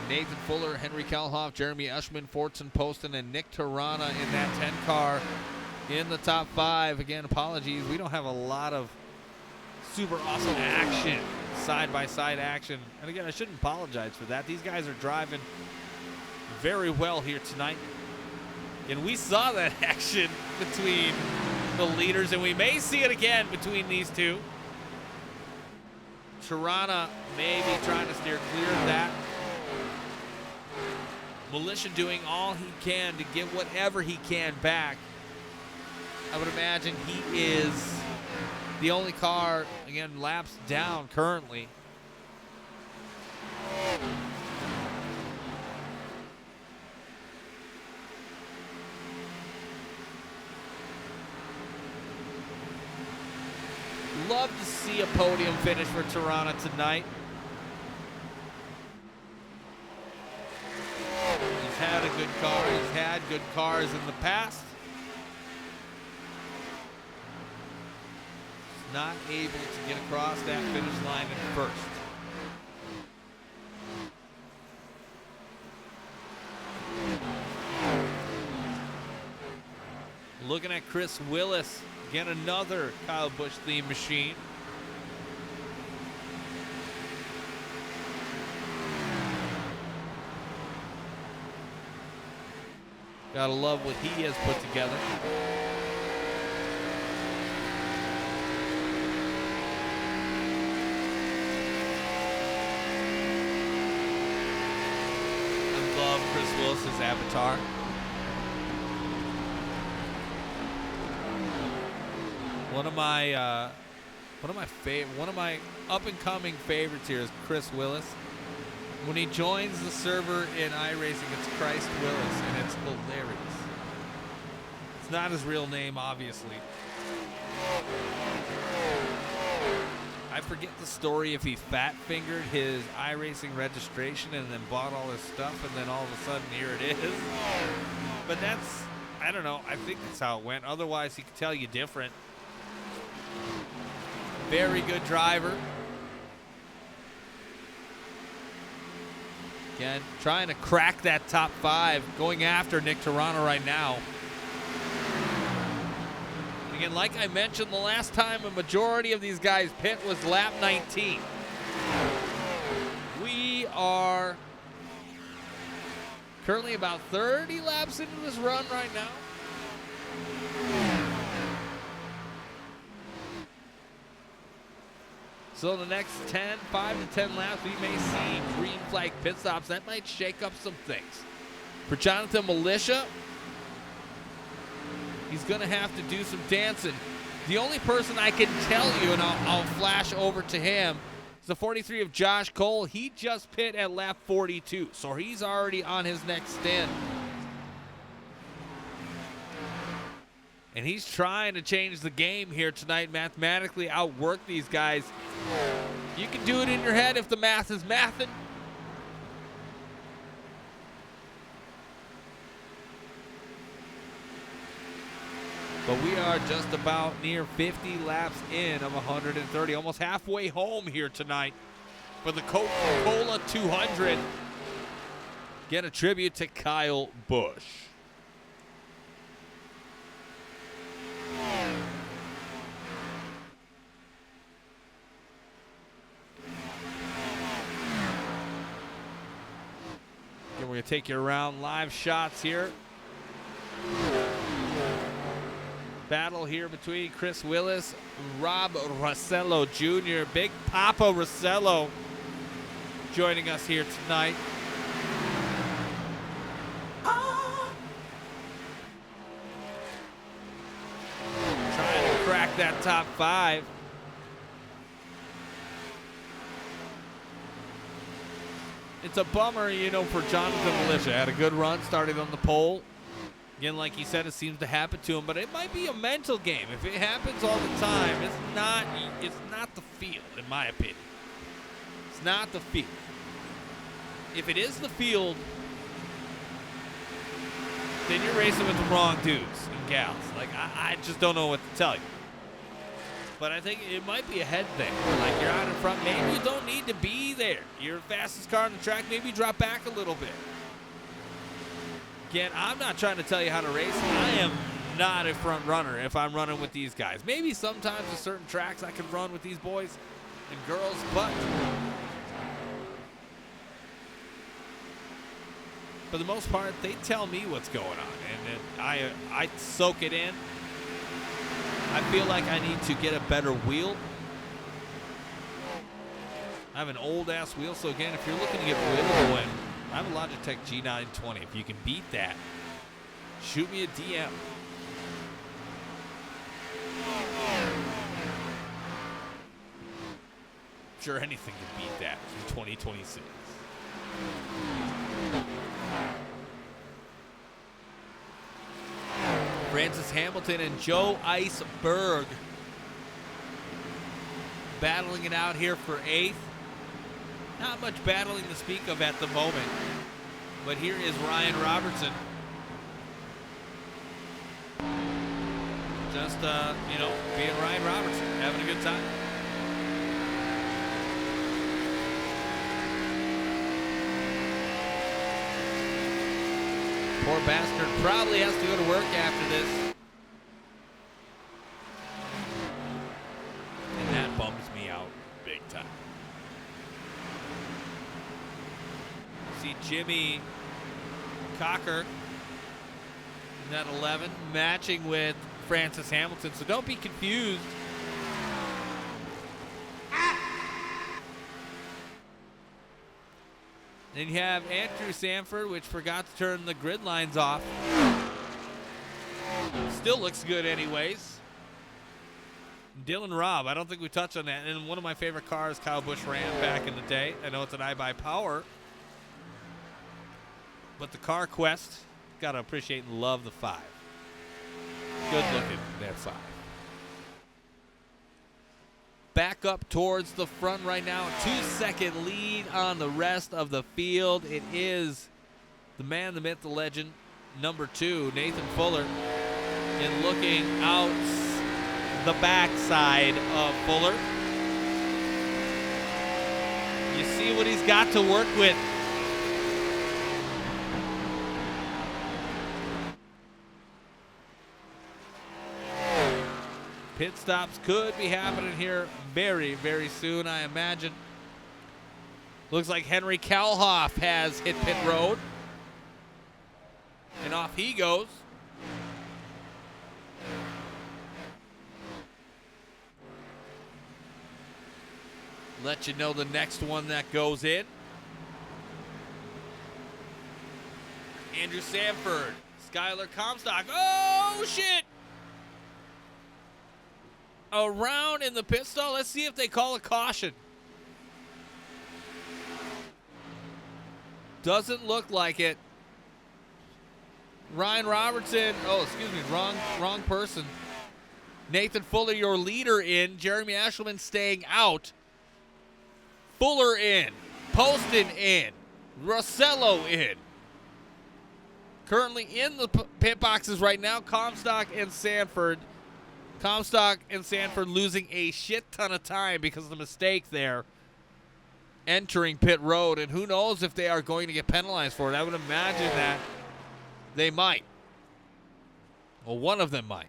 Speaker 3: Nathan Fuller, Henry Kalhoff, Jeremy Eschman, Fortson Poston, and Nick Tirana in that 10 car in the top 5. Again, apologies. We don't have a lot of super awesome action, side-by-side action. And again, I shouldn't apologize for that. These guys are driving very well here tonight. And we saw that action between the leaders, and we may see it again between these two. Tirana maybe trying to steer clear of that. Militia doing all he can to get whatever he can back. I would imagine he is the only car, again, laps down currently. Love to see a podium finish for Tirana tonight. He's had a good car. He's had good cars in the past. He's not able to get across that finish line in first. Looking at Chris Willis, again another Kyle Busch themed machine. Gotta love what he has put together. I love Chris Willis's avatar. One of my up and coming favorites here is Chris Willis. When he joins the server in iRacing, it's Christ Willis, and it's hilarious. It's not his real name, obviously. I forget the story if he fat fingered his iRacing registration and then bought all his stuff, and then all of a sudden here it is. But that's, I don't know. I think that's how it went. Otherwise, he could tell you different. Very good driver. Again, trying to crack that top 5, going after Nick Tirana right now. And again, like I mentioned the last time, a majority of these guys pit was lap 19. We are currently about 30 laps into this run right now. So the next 5 to 10 laps, we may see green flag pit stops. That might shake up some things. For Jonathan Militia, he's going to have to do some dancing. The only person I can tell you, and I'll flash over to him, is the 43 of Josh Cole. He just pit at lap 42, so he's already on his next stint. And he's trying to change the game here tonight, mathematically outwork these guys. You can do it in your head if the math is mathin'. But we are just about near 50 laps in of 130, almost halfway home here tonight for the Coca-Cola 200. Get a tribute to Kyle Busch. We're going to take you around live shots here. Battle here between Chris Willis, Rob Rossello Jr., Big Papa Rossello joining us here tonight. Trying to crack that top 5. It's a bummer, you know, for Jonathan Militia. Had a good run, started on the pole. Again, like he said, it seems to happen to him, but it might be a mental game. If it happens all the time, it's not the field, in my opinion. It's not the field. If it is the field, then you're racing with the wrong dudes and gals. Like, I just don't know what to tell you. But I think it might be a head thing. Like, you're out in front, maybe you don't need to be there. You're the fastest car on the track, maybe drop back a little bit. Again, I'm not trying to tell you how to race. I am not a front runner if I'm running with these guys. Maybe sometimes at certain tracks I can run with these boys and girls, but for the most part, they tell me what's going on, and I soak it in. I feel like I need to get a better wheel. I have an old-ass wheel, so again, if you're looking to get wheel going, I have a Logitech G920. If you can beat that, shoot me a DM. I'm sure anything can beat that in 2026. Francis Hamilton and Joe Iceberg battling it out here for 8th. Not much battling to speak of at the moment. But here is Ryan Robertson. Just, being Ryan Robertson, having a good time. Poor bastard probably has to go to work after this. And that bums me out big time. See Jimmy Cocker in that 11, matching with Francis Hamilton. So don't be confused. Then you have Andrew Sanford, which forgot to turn the grid lines off. Still looks good anyways. Dylan Robb, I don't think we touched on that. And one of my favorite cars Kyle Busch ran back in the day. I know it's an iBuyPower. But the Car Quest, got to appreciate and love the 5. Good looking, that 5. Back up towards the front right now. 2-second lead on the rest of the field. It is the man, the myth, the legend, number 2, Nathan Fuller. And looking out the backside of Fuller. You see what he's got to work with. Pit stops could be happening here very, very soon, I imagine. Looks like Henry Kalhoff has hit pit road. And off he goes. Let you know the next one that goes in. Andrew Sanford, Skylar Comstock. Oh, shit! Around in the pit stall. Let's see if they call a caution. Doesn't look like it. Ryan Robertson. Oh, excuse me. Wrong person. Nathan Fuller, your leader, in. Jeremy Ashelman staying out. Fuller in. Poston in. Rossello in. Currently in the pit boxes right now, Comstock and Sanford. Comstock and Sanford losing a shit ton of time because of the mistake there entering pit road. And who knows if they are going to get penalized for it. I would imagine that they might. Well, one of them might.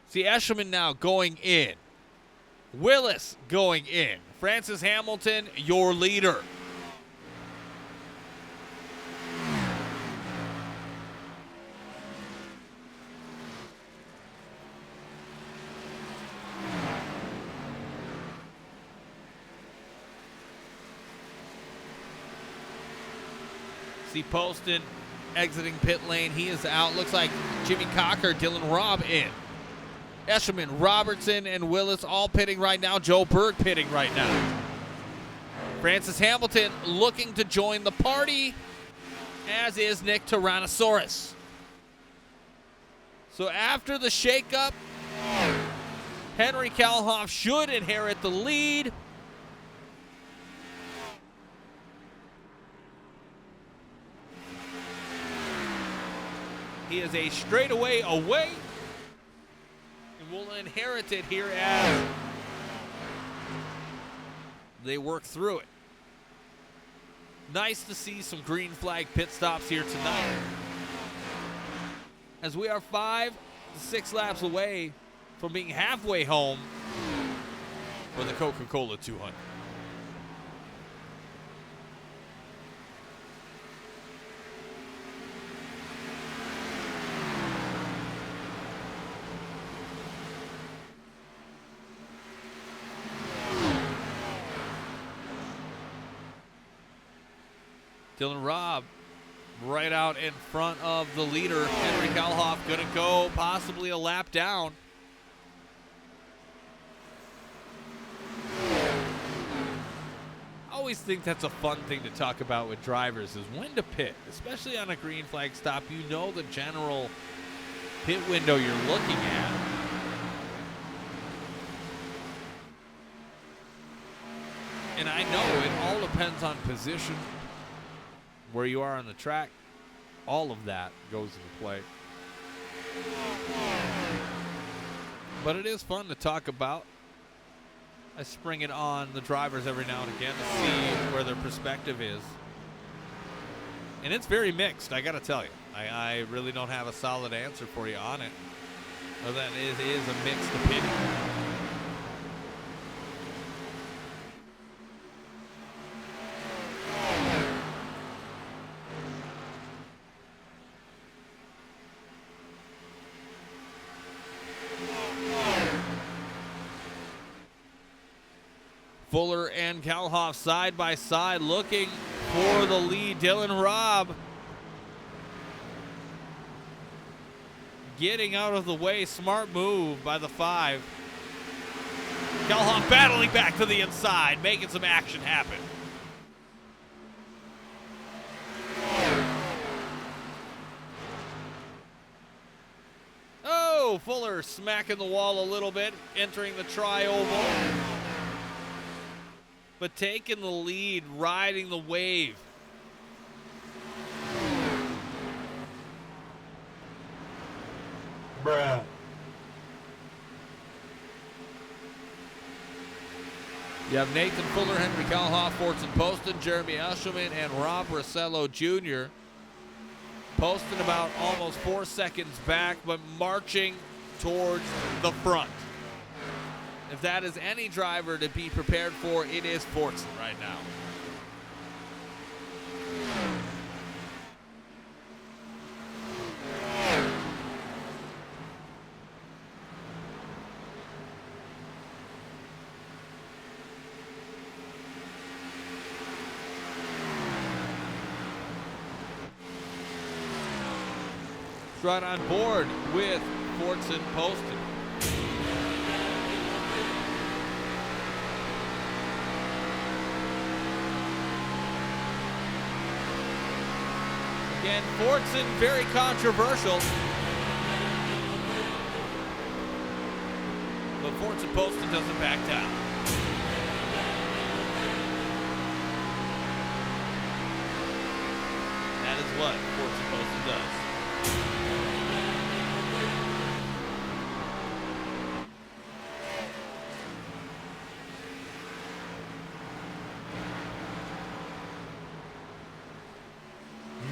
Speaker 3: See, Eshelman now going in. Willis going in. Francis Hamilton, your leader. See Poston exiting pit lane. He is out. Looks like Jimmy Cocker, Dylan Robb in. Eshelman, Robertson, and Willis all pitting right now. Joe Berg pitting right now. Francis Hamilton looking to join the party, as is Nick Tyrannosaurus. So after the shakeup, Henry Kalhoff should inherit the lead. He is a straightaway away and will inherit it here as they work through it. Nice to see some green flag pit stops here tonight, as we are 5 to 6 laps away from being halfway home for the Coca-Cola 200. Dylan Robb right out in front of the leader. Henry Kalhoff going to go possibly a lap down. I always think that's a fun thing to talk about with drivers, is when to pit, especially on a green flag stop. You know the general pit window you're looking at. And I know it all depends on position, where you are on the track. All of that goes into play. But it is fun to talk about. I spring it on the drivers every now and again to see where their perspective is. And it's very mixed, I got to tell you. I really don't have a solid answer for you on it. Other than it is a mixed opinion. Fuller and Kalhoff side by side looking for the lead. Dylan Robb getting out of the way. Smart move by the 5. Kalhoff battling back to the inside, making some action happen. Oh, Fuller smacking the wall a little bit, entering the tri-oval. But taking the lead, riding the wave.
Speaker 6: Bruh.
Speaker 3: You have Nathan Fuller, Henry Kalhoff, Fortson Poston, Jeremy Ushelman, and Rob Rossello Jr. Poston about almost 4 seconds back, but marching towards the front. If that is any driver to be prepared for, it is Fortson right now. Right on board with Fortson Poston. Again, Fortson, very controversial. But Fortson Poston doesn't back down. That is what Fortson Poston does.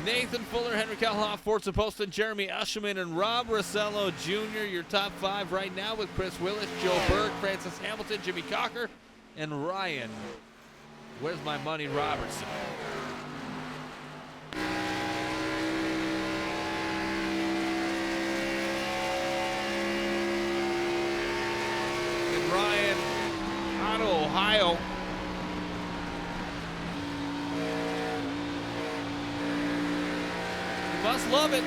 Speaker 3: Nathan Fuller, Henry Kalhoff, Fortson Poston, Jeremy Ushelman, and Rob Rossello Jr. Your top 5 right now with Chris Willis, Joe Berg, Francis Hamilton, Jimmy Cocker, and Ryan. Where's my money, Robertson? And Ryan out of Ohio. Must love it.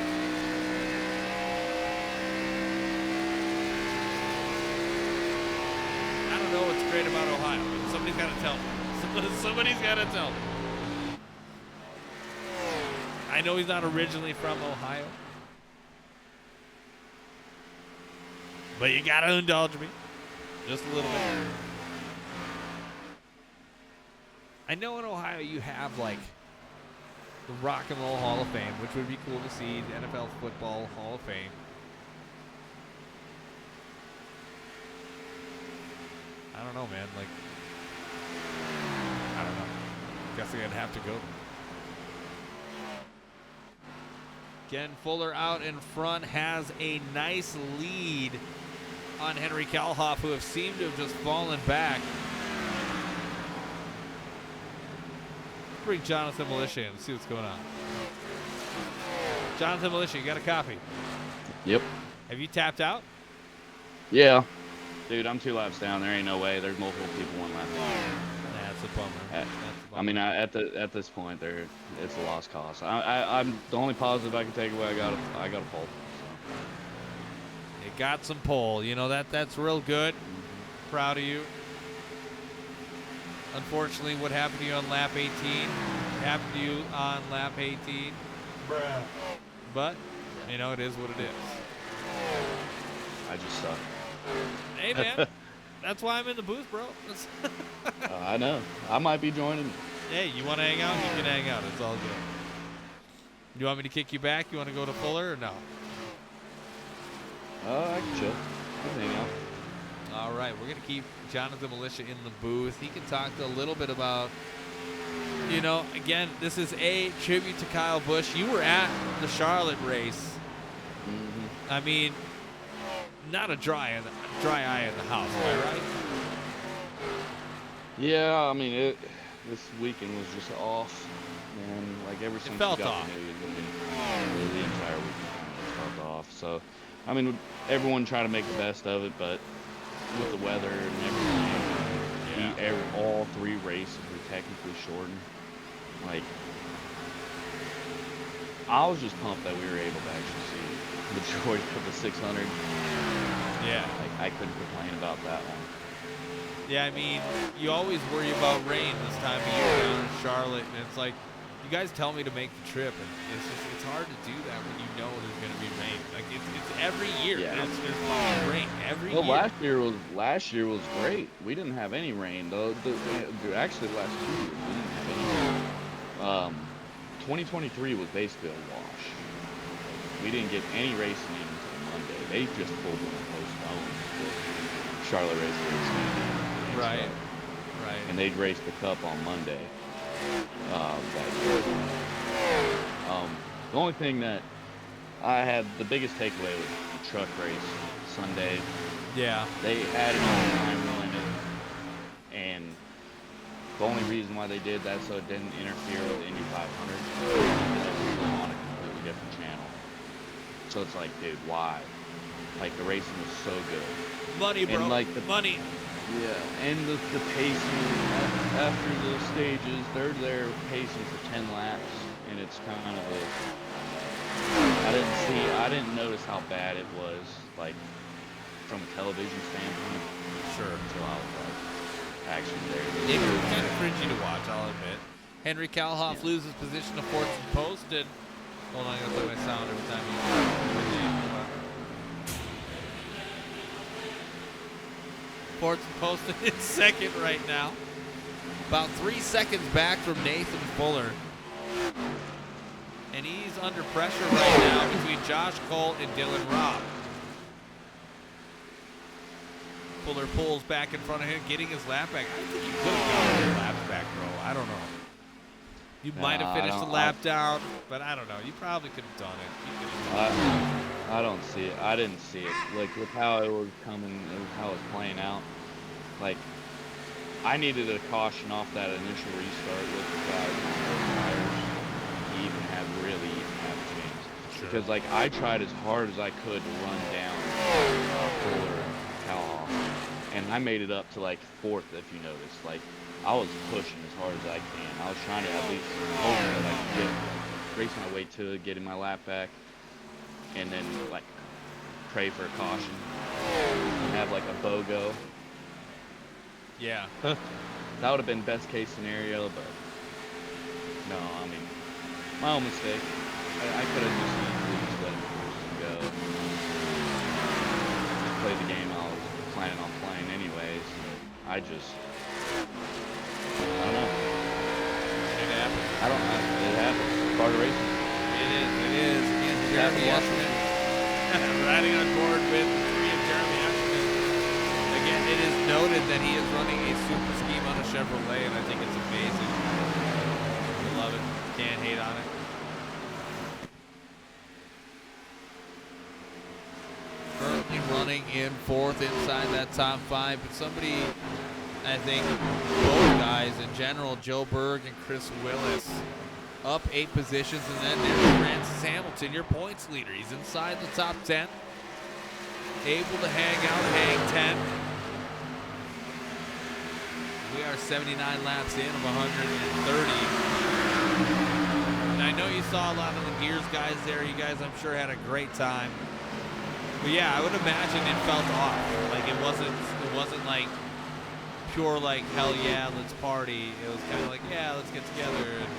Speaker 3: I don't know what's great about Ohio. Somebody's got to tell me. Somebody's got to tell me. I know he's not originally from Ohio. But you got to indulge me. Just a little bit. I know in Ohio you have like the Rock and Roll Hall of Fame, which would be cool to see, the NFL Football Hall of Fame. I don't know, man. Like, I don't know. Guessing I'd have to go. Ken Fuller out in front has a nice lead on Henry Kalhoff, who have seemed to have just fallen back. Bring Jonathan Militia in and see what's going on. Jonathan Militia, you got a copy?
Speaker 4: Yep.
Speaker 3: Have you tapped out?
Speaker 4: Yeah. Dude, I'm 2 laps down. There ain't no way. There's multiple people 1 lap down.
Speaker 3: That's a bummer.
Speaker 4: I mean, at this point, it's a lost cause. I'm the only positive I can take away. I got a pole. So.
Speaker 3: You got some pole. You know that's real good. Proud of you. Unfortunately, what happened to you on lap 18 happened to you on lap 18.
Speaker 6: Bruh.
Speaker 3: But, you know, it is what it is.
Speaker 4: I just suck.
Speaker 3: Hey, man. That's why I'm in the booth, bro.
Speaker 4: I know. I might be joining.
Speaker 3: Hey, you want to hang out? You can hang out. It's all good. You want me to kick you back? You want to go to Fuller or no?
Speaker 4: I can chill. I can hang out.
Speaker 3: All right, we're going to keep Jonathan Militia in the booth. He can talk a little bit about, you know, again, this is a tribute to Kyle Busch. You were at the Charlotte race.
Speaker 4: Mm-hmm.
Speaker 3: I mean, not a dry eye in the house, am I right?
Speaker 4: Yeah, I mean, this weekend was just off, and like ever since
Speaker 3: felt
Speaker 4: we got
Speaker 3: off.
Speaker 4: the news, the entire weekend felt off. So, I mean, everyone trying to make the best of it, but with the weather and everything, all 3 races were technically shortened. Like, I was just pumped that we were able to actually see the majority of the 600.
Speaker 3: Yeah.
Speaker 4: Like, I couldn't complain about that one.
Speaker 3: Yeah, I mean, you always worry about rain this time of year down in Charlotte, and it's like, you guys tell me to make the trip, and it's hard to do that when you know there's going to be rain. Like, it's every year.
Speaker 4: Yeah.
Speaker 3: There's fucking rain every year.
Speaker 4: Well, last year was great. We didn't have any rain though. Actually, the last 2 years we didn't have any rain. 2023 was basically a wash. We didn't get any racing in until Monday. They just pulled on postponed the Charlotte race.
Speaker 3: Right.
Speaker 4: And they'd race the Cup on Monday. The only thing that I had, the biggest takeaway was the truck race Sunday.
Speaker 3: Yeah.
Speaker 4: They added on time limit, and the only reason why they did that so it didn't interfere with the Indy 500 because we were on a completely different channel. So it's like, dude, why? Like, the racing was so good.
Speaker 3: Money, bro.
Speaker 4: And like
Speaker 3: money.
Speaker 4: Yeah, and the pacing after the stages, they're there pacing for 10 laps, and it's kind of a. I didn't notice how bad it was, like, from a television standpoint.
Speaker 3: Sure.
Speaker 4: Until I was like, actually there.
Speaker 3: It was kind of cringy to watch, I'll admit. Henry Kalhoff loses position to fourth and post, and hold on, I gotta play my sound every time you. Fourth and post in second right now. About 3 seconds back from Nathan Fuller. And he's under pressure right now between Josh Cole and Dylan Robb. Fuller pulls back in front of him, getting his lap back. I think you could have gotten your laps back, bro. I don't know. You might have finished the lap down, but I don't know. You probably could have done it.
Speaker 4: I don't see it. I didn't see it. Like, with how it was coming and how it was playing out, like, I needed a caution off that initial restart with the guys on those tires to even have a chance.
Speaker 3: Sure.
Speaker 4: Because, like, I tried as hard as I could to run down Fuller and Kalhoff, and I made it up to, like, fourth, if you notice. Like, I was pushing as hard as I can. I was trying to at least hope that I could race my way to it, getting my lap back, and then, like, pray for a caution. Have, like, a BOGO.
Speaker 3: Yeah.
Speaker 4: That would have been best case scenario, but no, I mean, my own mistake. I could have just easily just let him go. Just play the game I was planning on playing anyways. I don't know.
Speaker 3: It happens.
Speaker 4: I don't know. It happens. Part of racing.
Speaker 3: It is. Again, Jeremy Esserman riding on board with 3 of Jeremy Esserman. Again, it is noted that he is running a super scheme on a Chevrolet, and I think it's amazing. I love it. Can't hate on it. Currently running in fourth inside that top 5, but somebody, I think, both guys in general, Joe Berg and Chris Willis, up 8 positions, and then there's Francis Hamilton, your points leader. He's inside the top 10, able to hang 10. We are 79 laps in of 130. And I know you saw a lot of the Gears guys there. You guys, I'm sure, had a great time. But yeah, I would imagine it felt off. Like it wasn't like pure like hell yeah, let's party. It was kind of like, yeah, let's get together and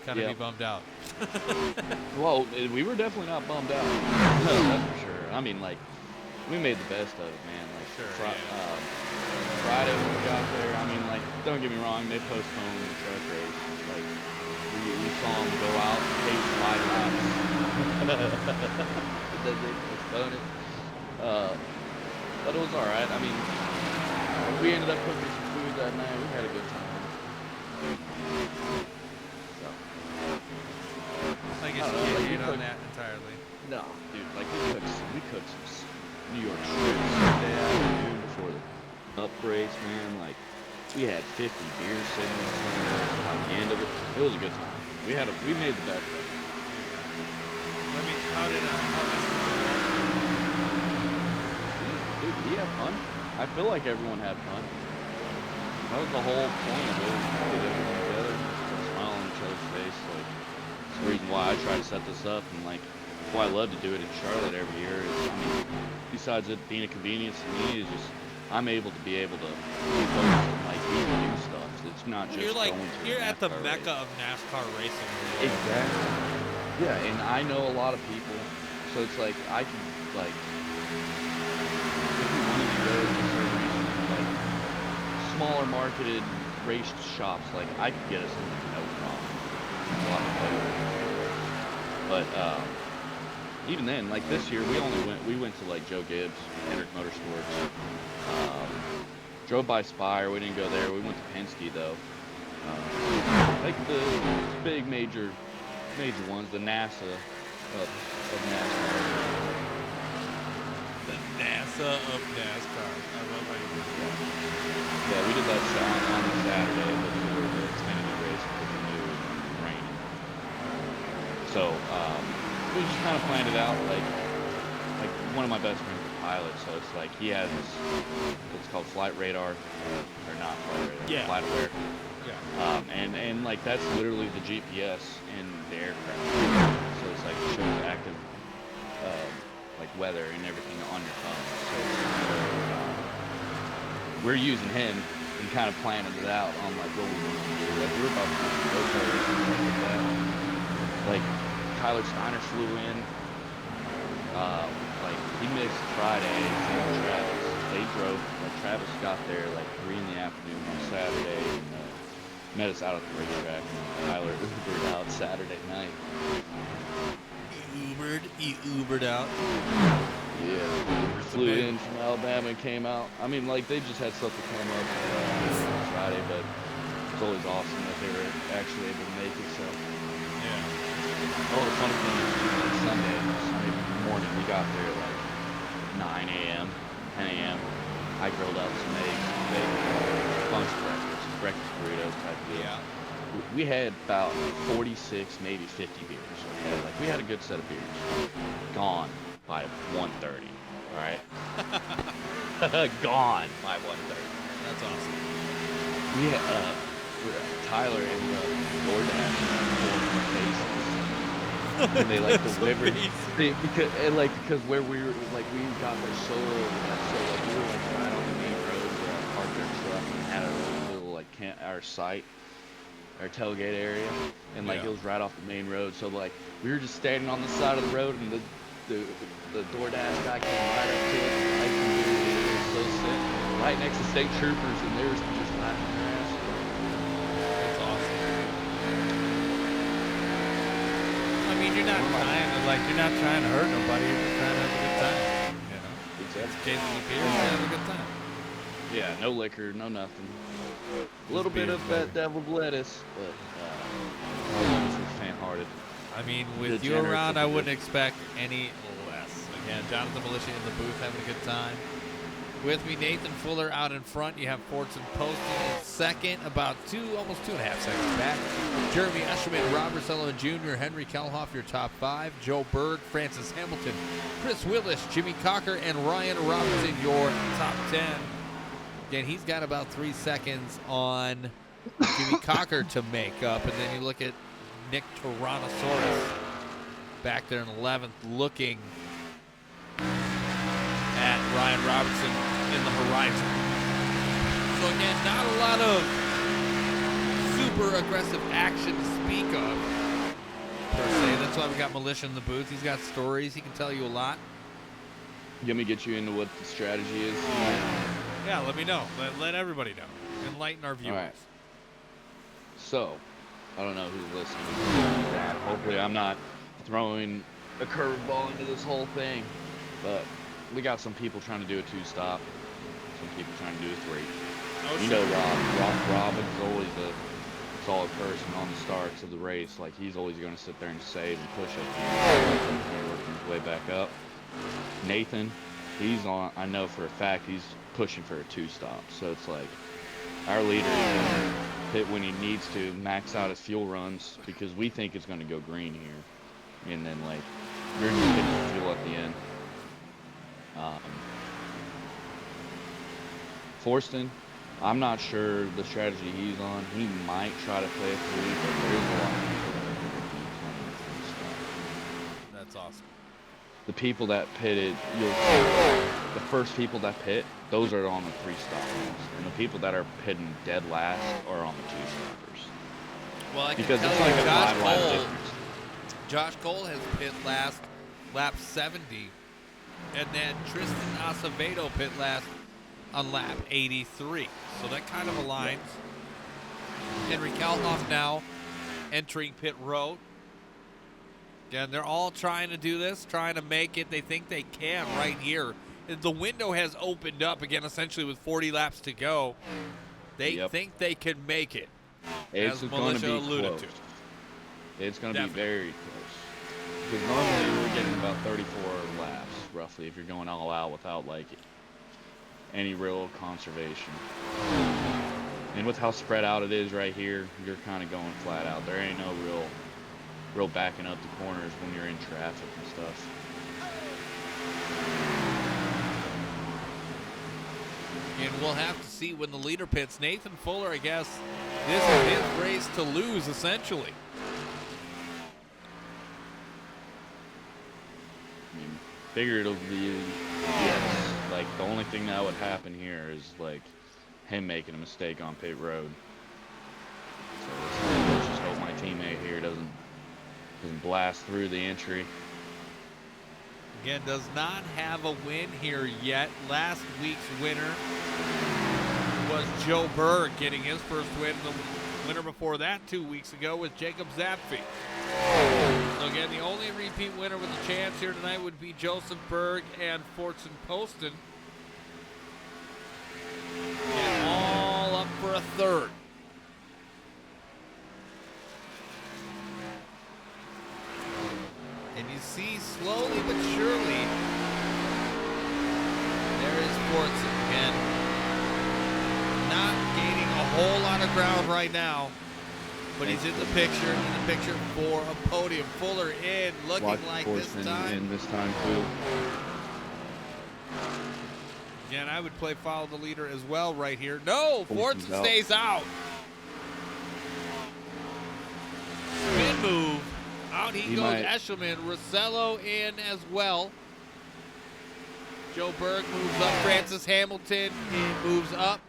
Speaker 3: kind of be bummed out.
Speaker 4: Well, we were definitely not bummed out. That's for sure. I mean, like, we made the best of it, man. Like,
Speaker 3: Sure.
Speaker 4: Friday when we got there, I mean, like, don't get me wrong, they postponed the truck race. Like, we saw them go out and pace 5 laps. Then they postponed it. But it was all right. I mean, we ended up cooking some food that night. We had a good time. So.
Speaker 3: I guess you can't hate on that entirely.
Speaker 4: No, dude, like we cooked some New York strips Sunday afternoon before the up race, man. Like, we had 50 beers sitting by the end of it. It was a good time. We made the best of it.
Speaker 3: Let me, how did
Speaker 4: Dude, we had fun. I feel like everyone had fun. That was the whole point of it, was to get everyone together, to smile on each other's face. Like, it's the reason why I try to set this up, and like, why I love to do it in Charlotte every year is, I mean, besides it being a convenience to me, is just I'm able to be focused on like being new stuff. It's not just
Speaker 3: you're at the
Speaker 4: NASCAR
Speaker 3: mecca
Speaker 4: race.
Speaker 3: of NASCAR racing.
Speaker 4: Exactly. Yeah, and I know a lot of people, so it's like I can like if we wanted to go to certain like smaller marketed race shops, like I could get us into no problem. A lot of places. But even then, like this year, we went to like Joe Gibbs, Hendrick Motorsports. Drove by Spire, we didn't go there. We went to Penske though. Like the big major ones, the NASA of NASCAR.
Speaker 3: The NASA of NASCAR. I love how you put that.
Speaker 4: Yeah, we did that on Saturday before the Xfinity race because we knew it was going to be raining. So we just kind of planned it out. Like one of my best friends is a pilot, so it's like he has it's called flight radar, or not flight radar,
Speaker 3: Yeah.
Speaker 4: flight aware.
Speaker 3: Yeah.
Speaker 4: And like that's literally the GPS in the aircraft. So it's like it shows active like weather and everything on your phone. So we're using him and kind of planning it out on like what we want to do. Like we're about to do road car racing and stuff like that. Like Tyler Steiner flew in. Like he missed Friday and Travis. They drove. Like Travis got there like 3 in the afternoon on Saturday and met us out at the racetrack. And Tyler Ubered out Saturday night.
Speaker 3: He Ubered out.
Speaker 4: Yeah, flew in from Alabama and came out. I mean, like they just had stuff to come up on Friday, but it's always awesome that they were actually able to make it. So
Speaker 3: Yeah.
Speaker 4: oh, the funny thing is, like Sunday morning, we got there at like 9 a.m., 10 a.m. I grilled up some eggs, bacon, bunch of breakfast, breakfast burritos type of deal.
Speaker 3: Yeah.
Speaker 4: We had about 46, maybe 50 beers. Okay? Like we had a good set of beers. Gone by 1:30. All right. Gone by 1:30.
Speaker 3: That's awesome.
Speaker 4: We had Tyler and DoorDash and they like delivered because where we were like we got there so like we were like right on the main road where I parked our truck and had a little like our site, our tailgate area, and like it was right off the main road. So like we were just standing on the side of the road and the DoorDash guy came right up to us and it was so sick, right next to state troopers, and they were just laughing their ass off.
Speaker 3: That's awesome. I mean, you're not trying to hurt nobody. You're just trying to have a good time. You know.
Speaker 4: Exactly.
Speaker 3: Cases of beer, have a good time.
Speaker 4: Yeah, no liquor, no nothing. A little bit of that deviled lettuce, but fan-hearted.
Speaker 3: I mean, with you
Speaker 4: Degenerate
Speaker 3: around, I
Speaker 4: little
Speaker 3: wouldn't
Speaker 4: bit.
Speaker 3: expect any less. Again, Jonathan Militia in the booth having a good time. With me, Nathan Fuller out in front. You have Fortson posting in second, about almost 2.5 seconds back. Jeremy Escherman, Robert Sullivan Jr., Henry Kelhoff, your top 5. Joe Berg, Francis Hamilton, Chris Willis, Jimmy Cocker, and Ryan Robinson, your top 10. Again, he's got about 3 seconds on Jimmy Cocker to make up. And then you look at Nick Tyrannosaurus back there in 11th, looking at Ryan Robinson in the horizon. So again, not a lot of super aggressive action to speak of, per se. That's why we got Militia in the booth. He's got stories. He can tell you a lot.
Speaker 4: You want me to get you into what the strategy is?
Speaker 3: Yeah, let me know. Let everybody know. Enlighten our viewers.
Speaker 4: All right. So, I don't know who's listening to that. Hopefully I'm not throwing a curveball into this whole thing. But we got some people trying to do a 2-stop. Some people trying to do a 3.
Speaker 3: Oh,
Speaker 4: You
Speaker 3: sure.
Speaker 4: know Robin's always a solid person on the starts of the race. Like, he's always going to sit there and save and push it. Working his way back up. Nathan, he's on, I know for a fact he's pushing for a 2-stop. So it's like, our leader is going to hit when he needs to, max out his fuel runs, because we think it's going to go green here. And then, like, you're just hitting fuel at the end. Forston, I'm not sure the strategy he's on. He might try to play a 3, but there's a lot of people that are going to be playing a 3-stop.
Speaker 3: That's awesome.
Speaker 4: The people that pitted, the first people that pit, those are on the 3-stop list. And the people that are pitting dead last are on the 2-stoppers.
Speaker 3: Well, I can
Speaker 4: Because
Speaker 3: tell
Speaker 4: it's
Speaker 3: you,
Speaker 4: like a
Speaker 3: Josh
Speaker 4: 5-lap
Speaker 3: Cole.
Speaker 4: difference.
Speaker 3: Josh Cole has pit last, lap 70, and then Tristan Acevedo pit last on lap 83. So that kind of aligns. Henry Kalhoff now entering pit road. Again, they're all trying to do this, trying to make it. They think they can right here. The window has opened up again, essentially with 40 laps to go. They think they can make it.
Speaker 4: It's
Speaker 3: as
Speaker 4: going to
Speaker 3: Militia
Speaker 4: be
Speaker 3: alluded
Speaker 4: close.
Speaker 3: to.
Speaker 4: It's going to be
Speaker 3: Definitely.
Speaker 4: very close. Because normally we're getting about 34 laps, roughly, if you're going all out without, like, any real conservation. And with how spread out it is right here, you're kind of going flat out. There ain't no real backing up the corners when you're in traffic and stuff.
Speaker 3: And we'll have to see when the leader pits. Nathan Fuller, I guess, this is his race to lose, essentially.
Speaker 4: I mean, figure it'll be, yes. Like, the only thing that would happen here is, like, him making a mistake on pit road. So let's just hope my teammate here doesn't blast through the entry.
Speaker 3: Again, does not have a win here yet. Last week's winner was Joe Berg getting his first win. The winner before that 2 weeks ago was Jacob Zapfi. So again, the only repeat winner with a chance here tonight would be Joseph Berg and Fortson Poston. And all up for a third. And you see slowly but surely, there is Fortson again. Not gaining a whole lot of ground right now, but he's in the picture for a podium. Fuller in, looking
Speaker 4: Watch
Speaker 3: like
Speaker 4: Forston
Speaker 3: this time.
Speaker 4: in this time too.
Speaker 3: Again, I would play follow the leader as well right here. No,
Speaker 4: Forston's
Speaker 3: Fortson
Speaker 4: out.
Speaker 3: stays out. Spin move. Out he goes,
Speaker 4: might-
Speaker 3: Eshelman. Rosello in as well. Joe Berg moves up. Francis Hamilton moves up.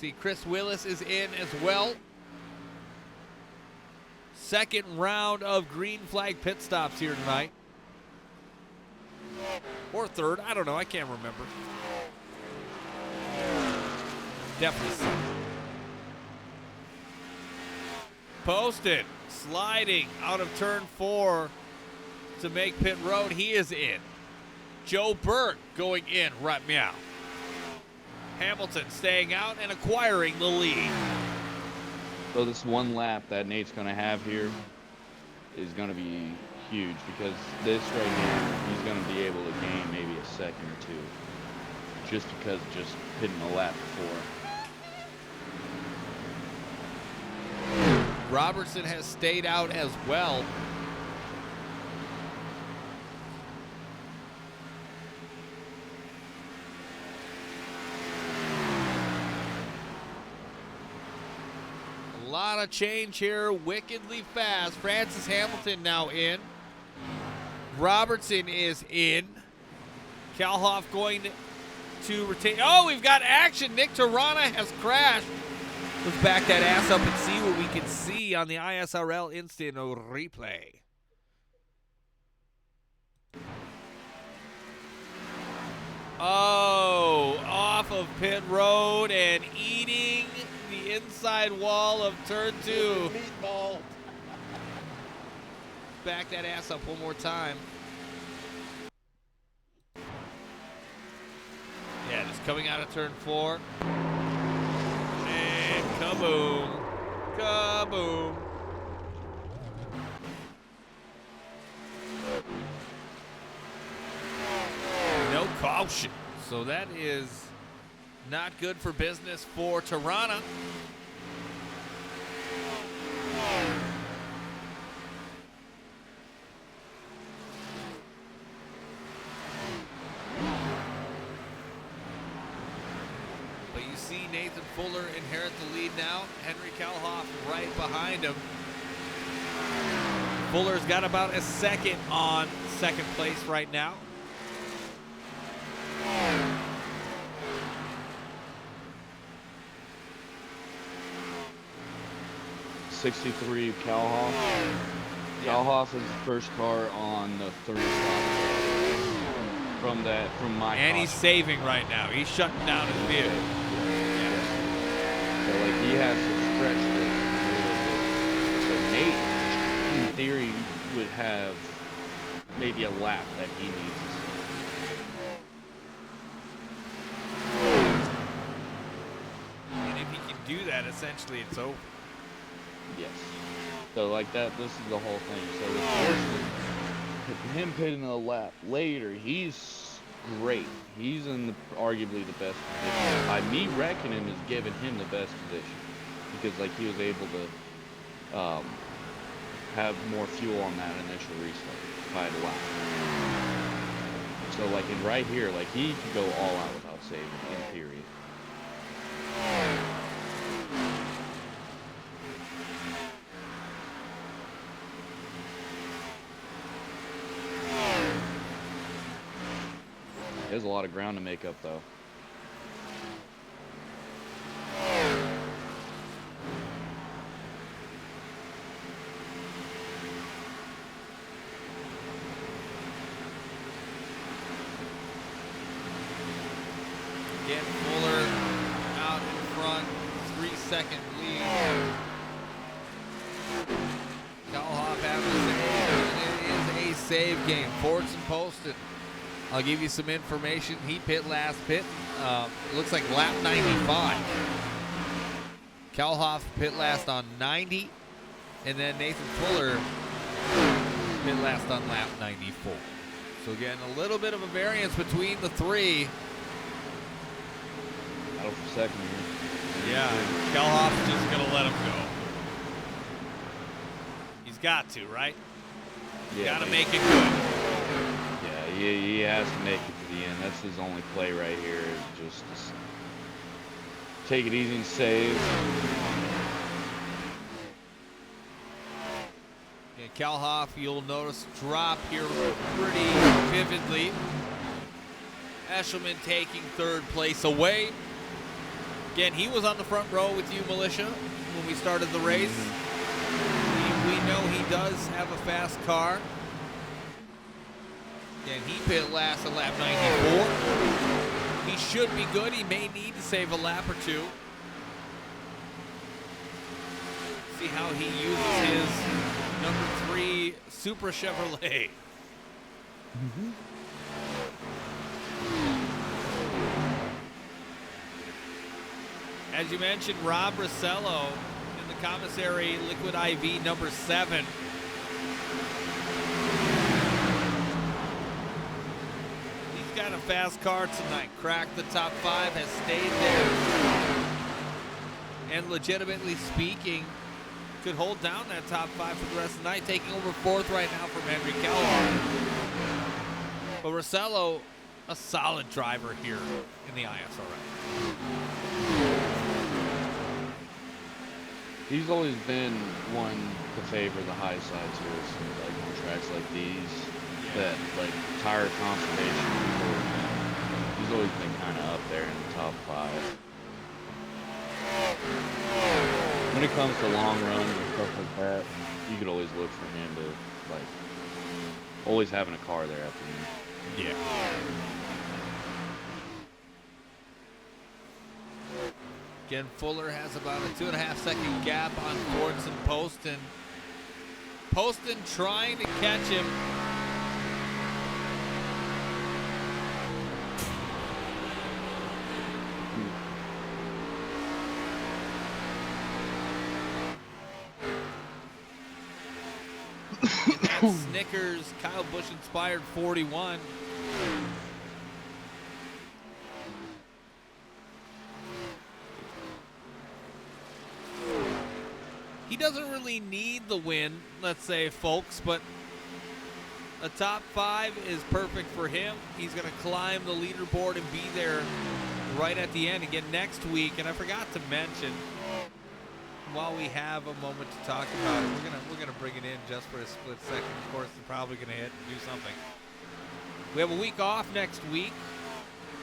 Speaker 3: See, Chris Willis is in as well. Second round of green flag pit stops here tonight. Or third, I don't know, I can't remember. Definitely second. Posted, sliding out of turn 4 to make pit road. He is in. Joe Berg going in, right meow. Hamilton staying out and acquiring the lead.
Speaker 4: So this one lap that Nate's going to have here is going to be huge, because this right here, he's going to be able to gain maybe a second or two just because of just hitting the lap before.
Speaker 3: Robertson has stayed out as well. A lot of change here, wickedly fast. Francis Hamilton now in. Robertson is in. Kalhoff going to retain. Oh, we've got action. Nick Tarana has crashed. Let's back that ass up and see what we can see on the ISRL instant replay. Oh, off of pit road and eating the inside wall of turn 2.
Speaker 6: Meatball.
Speaker 3: Back that ass up one more time. Yeah, just coming out of turn 4. And kaboom. Kaboom. No caution. So that is not good for business for Tirana. But you see Nathan Fuller inherit the lead now. Henry Kalhoff right behind him. Fuller's got about a second on second place right now.
Speaker 4: '63 Kalhoff. Kalhoff is the first car on the 30 spot. From my
Speaker 3: And he's
Speaker 4: caution.
Speaker 3: saving right now. He's shutting down his vehicle.
Speaker 4: So like he has to stretch this a little bit. So Nate, in theory, would have maybe a lap that he needs.
Speaker 3: And if he can do that, essentially it's over.
Speaker 4: Yes. So like that, this is the whole thing. So the force, him pitting a lap later, he's great. He's in arguably the best position. By me wrecking him is giving him the best position because like he was able to have more fuel on that initial restart by the lap. So like in right here, like he could go all out without saving in theory. There's a lot of ground to make up, though.
Speaker 3: Again, Fuller out in front, 3-second lead. Kalhoff having a save. It is a save game. Forts and Poston. I'll give you some information. He pit last pit. Looks like lap 95. Kalhoff pit last on 90. And then Nathan Fuller pit last on lap 94. So again, a little bit of a variance between the three.
Speaker 4: Battle for second here.
Speaker 3: Yeah, Kalhoff's just going to let him go. He's got to, right?
Speaker 4: Yeah,
Speaker 3: Got to
Speaker 4: man.
Speaker 3: make it good.
Speaker 4: Yeah, he has to make it to the end. That's his only play right here is just to take it easy and save.
Speaker 3: And Kalhoff, you'll notice, drop here pretty vividly. Eshelman taking third place away. Again, he was on the front row with you, Militia, when we started the race. We know he does have a fast car. Again, he pit last at lap 94. He should be good. He may need to save a lap or two. See how he uses his number 3 Supra Chevrolet. As you mentioned, Rob Rossello in the commissary Liquid IV number 7. He's got a fast car tonight. Cracked the top 5, has stayed there. And legitimately speaking, could hold down that top 5 for the rest of the night, taking over 4th right now from Henry Keller. But Rossello, a solid driver here in the ISRL.
Speaker 4: He's always been one to favor the high side too, so like on tracks like these, that like tire conservation. He's always been kind of up there in the top 5. When it comes to long runs and stuff like that, you could always look for him to like always having a car there at the end.
Speaker 3: Yeah.
Speaker 6: Again, Fuller has about a 2.5-second gap on Forts and Poston. Poston trying to catch him. And that Snickers Kyle Busch inspired 41. He doesn't really need the win, let's say, folks, but a top 5 is perfect for him. He's going to climb the leaderboard and be there right at the end again next week. And I forgot to mention, while we have a moment to talk about it, we're gonna bring it in just for a split second. Of course, they're probably gonna hit and do something. We have a week off next week,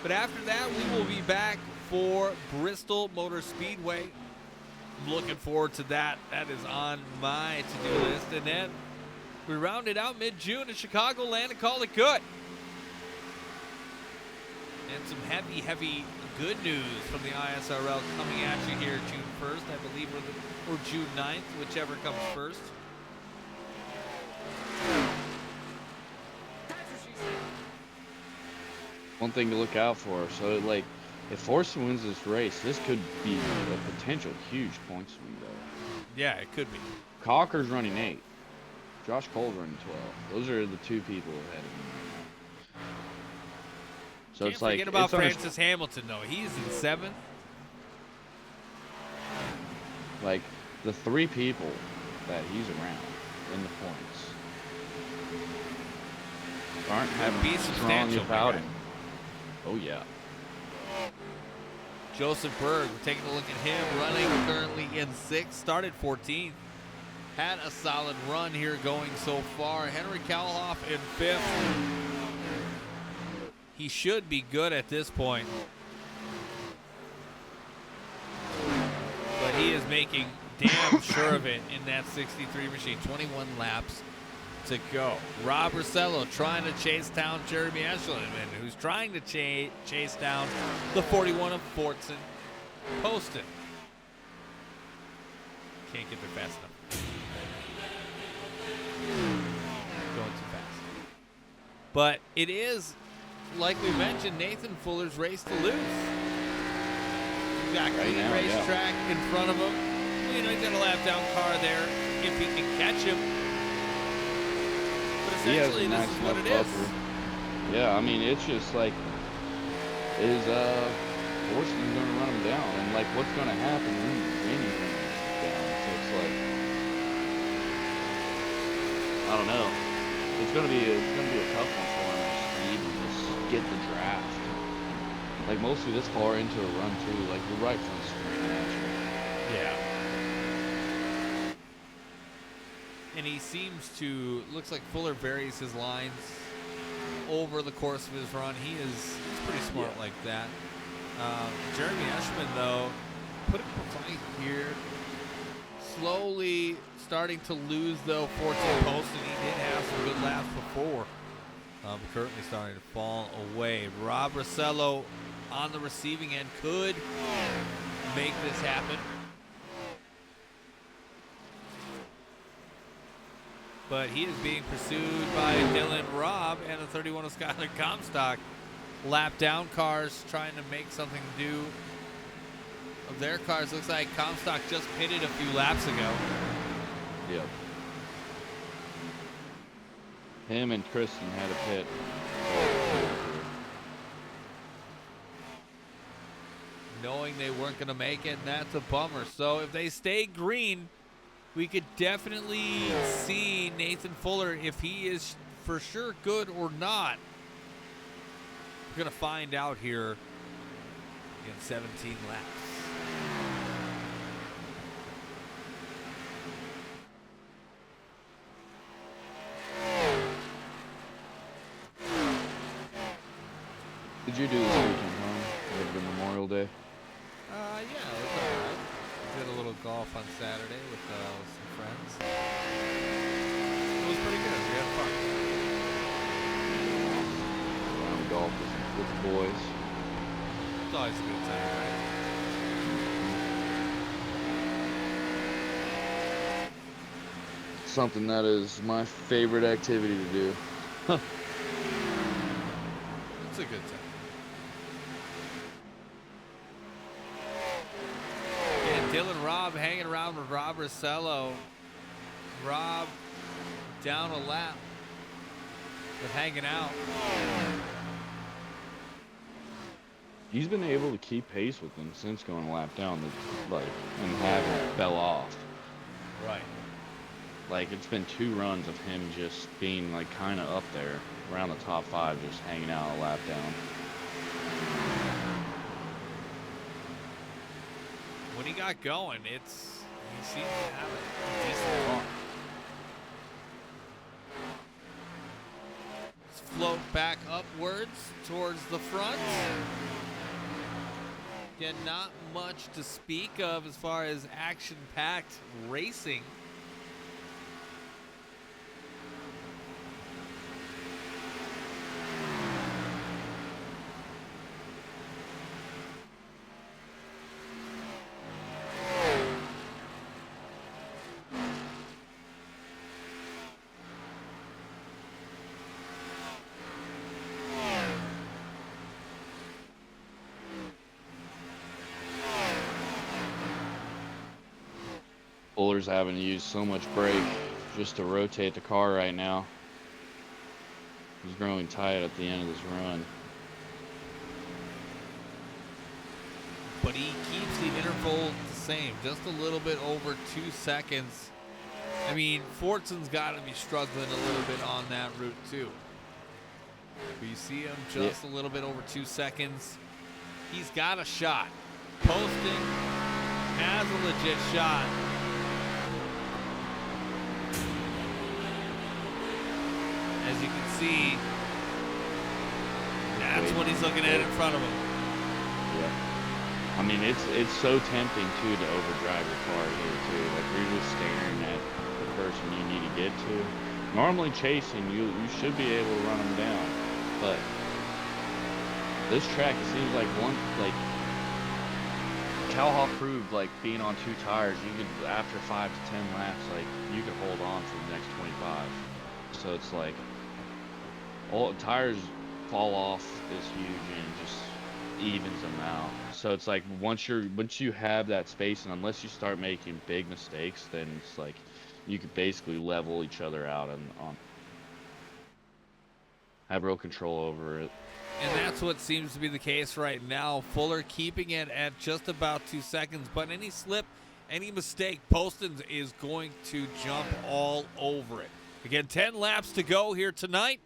Speaker 6: but after that, we will be back for Bristol Motor Speedway. I'm looking forward to that. That is on my to-do list. And then we round it out mid-June in Chicagoland and call it good. And some heavy, heavy good news from the ISRL coming at you here June 1st, I believe, or June 9th, whichever comes first.
Speaker 4: One thing to look out for. So, like, if Forson wins this race, this could be a potential huge point swing, though.
Speaker 6: Yeah, it could be.
Speaker 4: Cocker's running 8. Josh Cole's running 12. Those are the 2 people ahead of him right now. So
Speaker 6: Can't
Speaker 4: it's like,
Speaker 6: forget about
Speaker 4: it's
Speaker 6: Francis Hamilton, though. He's in 7th.
Speaker 4: like the 3 people that he's around in the points aren't having
Speaker 6: Be
Speaker 4: a strong
Speaker 6: substantial,
Speaker 4: about
Speaker 6: man.
Speaker 4: him. Oh yeah.
Speaker 6: Joseph Berg, we're taking a look at him, running currently in 6th, started 14th. Had a solid run here going so far. Henry Kalhoff in 5th. He should be good at this point. But he is making damn sure of it in that 63 machine. 21 laps to go. Rob Rossello trying to chase down Jeremy Eshelman, who's trying to chase down the 41 of Fortson Poston. Can't get there fast enough. Going too fast. But it is, like we mentioned, Nathan Fuller's race to lose. He's got clean racetrack in front of him. You know, he's got a lap down car there if he can catch him. But essentially, this is what it is.
Speaker 4: Yeah, I mean, it's just like, is Forston's going to run him down? And, like, what's going to happen when he's down? So it's like, I don't know. It's going to be a tough one for him to even just get the draft. Like, mostly this far into a run, too. Like, you're right from the screen, actually.
Speaker 6: Yeah. And he seems to, looks like Fuller varies his lines over the course of his run. He's pretty smart like that. Jeremy Eshman, though, put up a fight here. Slowly starting to lose, though, 14 posts, and he did have some good laps before. But currently starting to fall away. Rob Rossello on the receiving end could make this happen. But he is being pursued by Dylan Robb and the 31 of Skyler Comstock. Lap down cars trying to make something do of their cars. Looks like Comstock just pitted a few laps ago.
Speaker 4: Yep. Him and Kristen had a pit.
Speaker 6: Knowing they weren't going to make it, and that's a bummer. So if they stay green, we could definitely see Nathan Fuller, if he is for sure good or not. We're going to find out here in 17 laps.
Speaker 4: Did you do this weekend, huh? Over the Memorial Day?
Speaker 6: Yeah, it was all right. Did a little golf on Saturday with some friends. It was pretty good. We had fun.
Speaker 4: Golf with the boys.
Speaker 6: It's always a good time, right?
Speaker 4: something that is my favorite activity to do.
Speaker 6: It's a good time. And Dylan Robb hanging around with Rob Rossello. Rob down a lap with hanging out.
Speaker 4: He's been able to keep pace with them since going a lap down, and haven't fell off.
Speaker 6: Right.
Speaker 4: Like, it's been 2 runs of him just being like kind of up there around the top 5, just hanging out a lap down.
Speaker 6: When he got going, he seemed to have a decent car. Let's float back upwards towards the front. Again, not much to speak of as far as action-packed racing.
Speaker 4: Fuller's having to use so much brake just to rotate the car right now. He's growing tight at the end of this run.
Speaker 6: But he keeps the interval the same, just a little bit over 2 seconds. I mean, Fortson's got to be struggling a little bit on that route too. But you see him just a little bit over 2 seconds. He's got a shot. Posting has a legit shot. As you can see, that's what he's looking at in front of him.
Speaker 4: Yeah. I mean, it's so tempting too to overdrive your car here too. Like, you're just staring at the person you need to get to. Normally chasing, you should be able to run them down, but this track, it seems like Calhoff proved, like, being on 2 tires, you could, after 5 to 10 laps, like, you could hold on for the next 25. So it's like, all tires fall off is huge and just evens them out. So it's like, once you have that space, and unless you start making big mistakes, then it's like you could basically level each other out and have real control over it.
Speaker 6: And that's what seems to be the case right now. Fuller keeping it at just about 2 seconds, but any slip, any mistake, Poston is going to jump all over it. Again, 10 laps to go here tonight.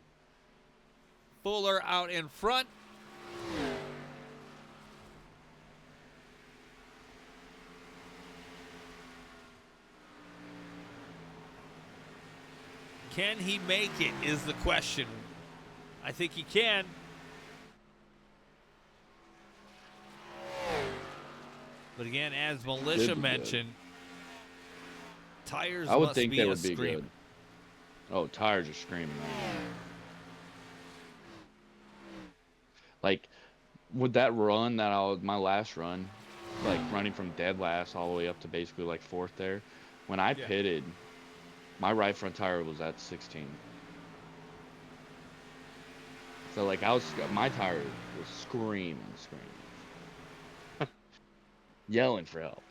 Speaker 6: Fuller out in front. Can he make it is the question. I think he can. But again, as Militia mentioned, tires
Speaker 4: I would
Speaker 6: must
Speaker 4: think
Speaker 6: be
Speaker 4: they would be
Speaker 6: screaming.
Speaker 4: good. Oh, tires are screaming right now. Like, with that run my last run, like running from dead last all the way up to basically like 4th there, when I pitted, my right front tire was at 16. So like my tire was screaming, yelling for help.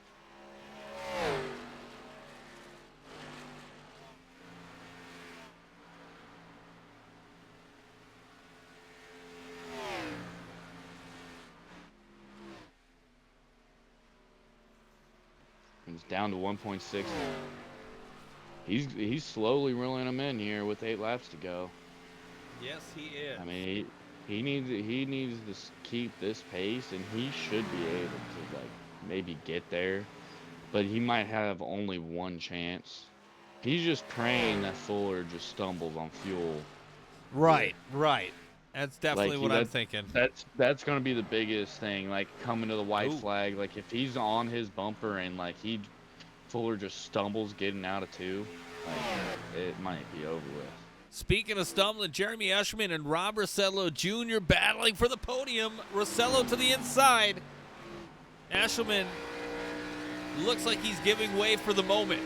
Speaker 4: It's down to 1.6. He's slowly reeling them in here with 8 laps to go.
Speaker 6: Yes, he is.
Speaker 4: I mean, he needs to keep this pace, and he should be able to, like, maybe get there, but he might have only one chance. He's just praying that Fuller just stumbles on fuel.
Speaker 6: Right. That's definitely
Speaker 4: Like,
Speaker 6: what I'm thinking.
Speaker 4: That's gonna be the biggest thing. Like, coming to the white flag. Like, if he's on his bumper and like Fuller just stumbles getting out of 2, like, it might be over with.
Speaker 6: Speaking of stumbling, Jeremy Eschman and Rob Rossello Jr. battling for the podium. Rossello to the inside. Eschman looks like he's giving way for the moment.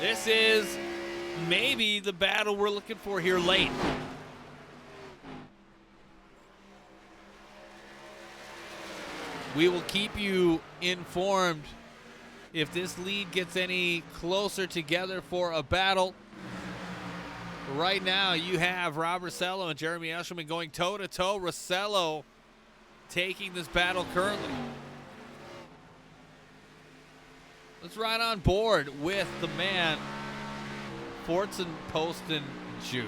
Speaker 6: This is maybe the battle we're looking for here late. We will keep you informed if this lead gets any closer together for a battle. Right now, you have Rob Rossello and Jeremy Eshelman going toe-to-toe. Rossello taking this battle currently. Let's ride on board with the man, Fortson Poston Jr.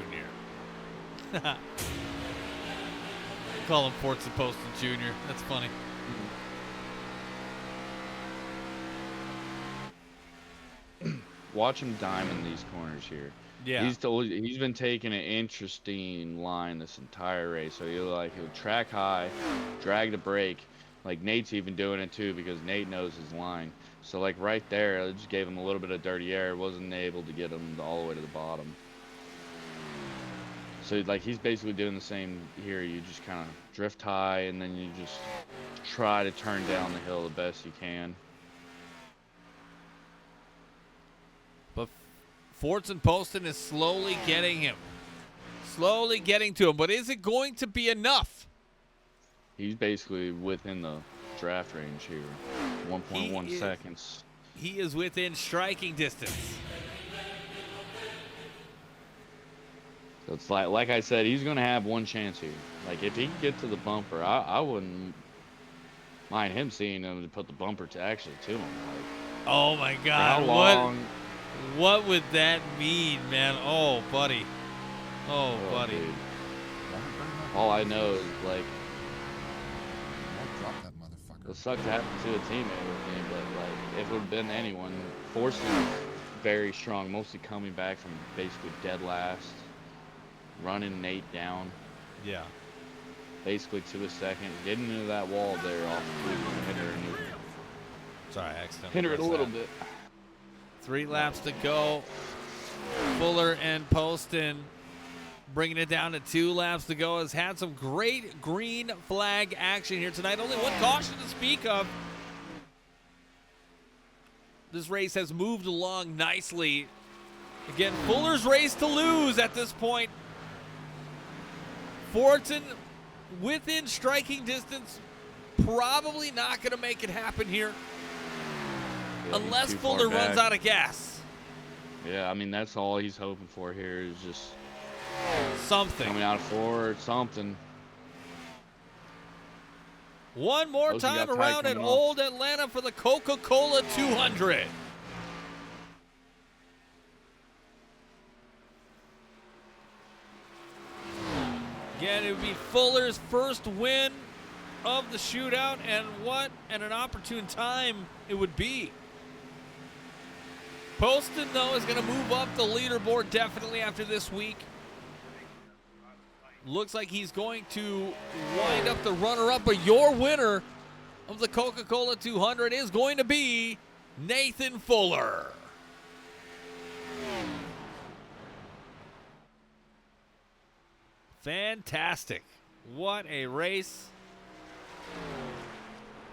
Speaker 6: Call him Fortson Poston Jr. That's funny.
Speaker 4: Watch him diamond these corners here.
Speaker 6: Yeah.
Speaker 4: He's been taking an interesting line this entire race. So he'll track high, drag the brake. Like Nate's even doing it too because Nate knows his line. So like right there, it just gave him a little bit of dirty air. Wasn't able to get him all the way to the bottom. So like he's basically doing the same here. You just kind of drift high and then you just try to turn down the hill the best you can.
Speaker 6: But Fortson Poston is slowly getting him. Slowly getting to him. But is it going to be enough?
Speaker 4: He's basically within the draft range here. 1.1 seconds.
Speaker 6: He is within striking distance.
Speaker 4: So it's like I said, he's going to have one chance here. Like if he can get to the bumper, I wouldn't mind him seeing him to put the bumper to actually to him. Like,
Speaker 6: oh my God!
Speaker 4: how long?
Speaker 6: What would that mean, man? Oh, buddy. Oh, buddy.
Speaker 4: Dude. All I know is like
Speaker 7: Drop that motherfucker.
Speaker 4: it sucked to happen to a teammate with me, but like if it would have been anyone, Forston's very strong, mostly coming back from basically dead last, running Nate down.
Speaker 6: Yeah.
Speaker 4: Basically to a second, getting into that wall there off the hitter and
Speaker 6: Sorry, I accidentally
Speaker 4: hinder it a
Speaker 6: pressed
Speaker 4: little
Speaker 6: that.
Speaker 4: bit.
Speaker 6: 3 laps to go. Fuller and Poston bringing it down to 2 laps to go. Has had some great green flag action here tonight. Only one caution to speak of. This race has moved along nicely. Again, Fuller's race to lose at this point. Fortson within striking distance. Probably not going to make it happen here.
Speaker 4: Yeah, he's
Speaker 6: Unless
Speaker 4: too far
Speaker 6: Fuller runs
Speaker 4: back.
Speaker 6: out of gas.
Speaker 4: Yeah, I mean that's all he's hoping for here is just
Speaker 6: Something.
Speaker 4: coming out of 4 or something.
Speaker 6: One more
Speaker 4: Those who
Speaker 6: time
Speaker 4: got tight
Speaker 6: around at
Speaker 4: coming off.
Speaker 6: Old Atlanta for the Coca-Cola 200. Again, it would be Fuller's first win of the shootout, and what an opportune time it would be. Poston, though, is going to move up the leaderboard definitely after this week. Looks like he's going to wind up the runner-up, but your winner of the Coca-Cola 200 is going to be Nathan Fuller. Fantastic. What a race.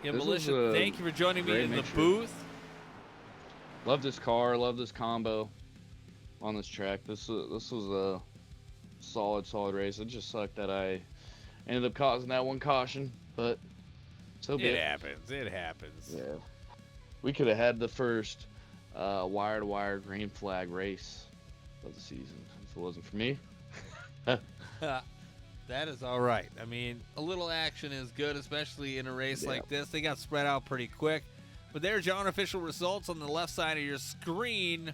Speaker 6: Yeah,
Speaker 4: This was
Speaker 6: Militia,
Speaker 4: a
Speaker 6: thank you for joining me
Speaker 4: great
Speaker 6: in the
Speaker 4: mixture.
Speaker 6: booth.
Speaker 4: Love this car, love this combo on this track. This was a solid race. It just sucked that I ended up causing that one caution, but so be
Speaker 6: It
Speaker 4: it.
Speaker 6: happens. It happens.
Speaker 4: Yeah. We could have had the first wire-to-wire green flag race of the season if it wasn't for me.
Speaker 6: That is all right. I mean, a little action is good, especially in a race
Speaker 4: Yeah.
Speaker 6: like this. They got spread out pretty quick. But there's your unofficial results on the left side of your screen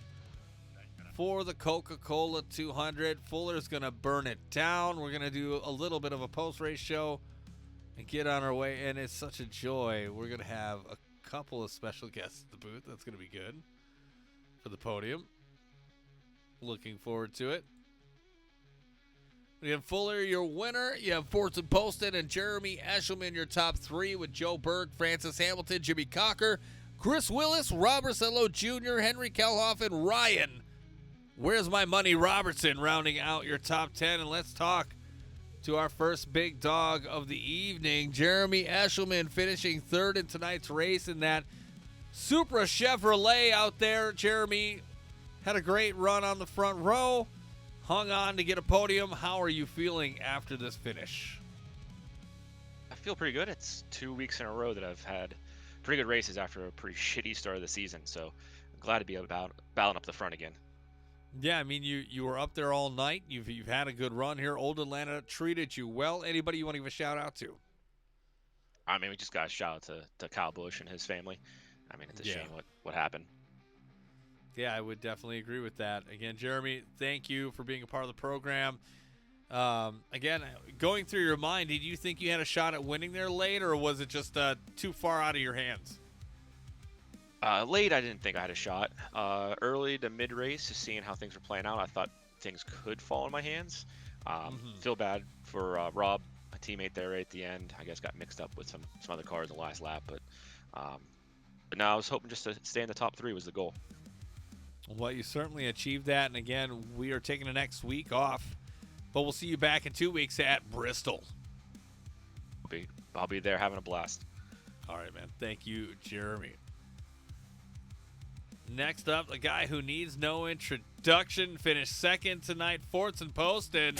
Speaker 6: for the Coca-Cola 200. Fuller's going to burn it down. We're going to do a little bit of a post-race show and get on our way. And it's such a joy. We're going to have a couple of special guests at the booth. That's going to be good for the podium. Looking forward to it. We have Fuller, your winner. You have Fortson Poston and Jeremy Eshelman, your top 3, with Joe Berg, Francis Hamilton, Jimmy Cocker, Chris Willis, Rob Rossello Jr., Henry Kelhoff, and Ryan. Where's My Money Robertson rounding out your top 10. And let's talk to our first big dog of the evening, Jeremy Eshelman, finishing 3rd in tonight's race in that Supra Chevrolet out there. Jeremy, had a great run on the front row, hung on to get a podium. How are you feeling after this finish?
Speaker 7: I feel pretty good. It's 2 weeks in a row that I've had pretty good races after a pretty shitty start of the season. So I'm glad to be about battling up the front again.
Speaker 6: Yeah, I mean, you were up there all night. You've had a good run here. Old Atlanta treated you well. Anybody you want to give a shout out to?
Speaker 7: I mean, we just got a shout out to Kyle Busch and his family. I mean, it's a shame what happened.
Speaker 6: Yeah, I would definitely agree with that. Again, Jeremy, thank you for being a part of the program. Again, going through your mind, did you think you had a shot at winning there late, or was it just too far out of your hands?
Speaker 7: Late, I didn't think I had a shot. Early to mid-race, just seeing how things were playing out, I thought things could fall in my hands. Feel bad for Rob, a teammate there right at the end. I guess got mixed up with some other cars in the last lap, but no, I was hoping just to stay in the top 3 was the goal.
Speaker 6: Well, you certainly achieved that, and again, we are taking the next week off. But we'll see you back in 2 weeks at Bristol.
Speaker 7: I'll be there having a blast.
Speaker 6: All right, man. Thank you, Jeremy. Next up, a guy who needs no introduction, finished second tonight, Fortson Poston.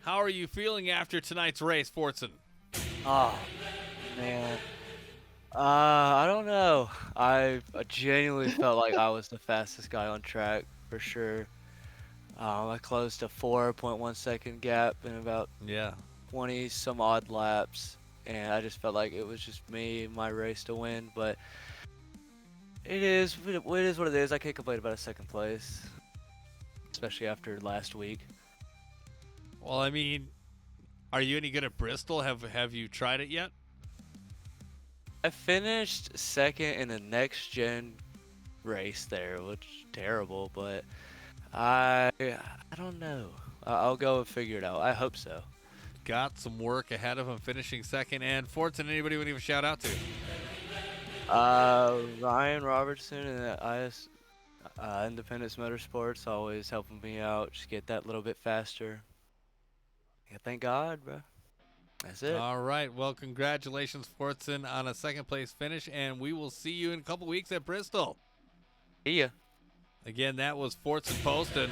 Speaker 6: How are you feeling after tonight's race, Fortson?
Speaker 8: Oh, man. I don't know. I genuinely felt like I was the fastest guy on track, for sure. I closed a 4.1 second gap in about 20 some odd laps, and I just felt like it was just me, my race to win. But it is what it is. I can't complain about a second place, especially after last week.
Speaker 6: Well, I mean, are you any good at Bristol? Have you tried it yet?
Speaker 8: I finished second in the next gen race there, which is terrible, but I don't know. I'll go and figure it out. I hope so.
Speaker 6: Got some work ahead of him, finishing second. And Fortson, anybody want to give a shout out to?
Speaker 8: Ryan Robertson and Independence Motorsports always helping me out. Just get that little bit faster. Yeah, thank God, bro. That's it.
Speaker 6: All right. Well, congratulations, Fortson, on a second place finish, and we will see you in a couple weeks at Bristol.
Speaker 8: See ya.
Speaker 6: Again, that was Fortson Poston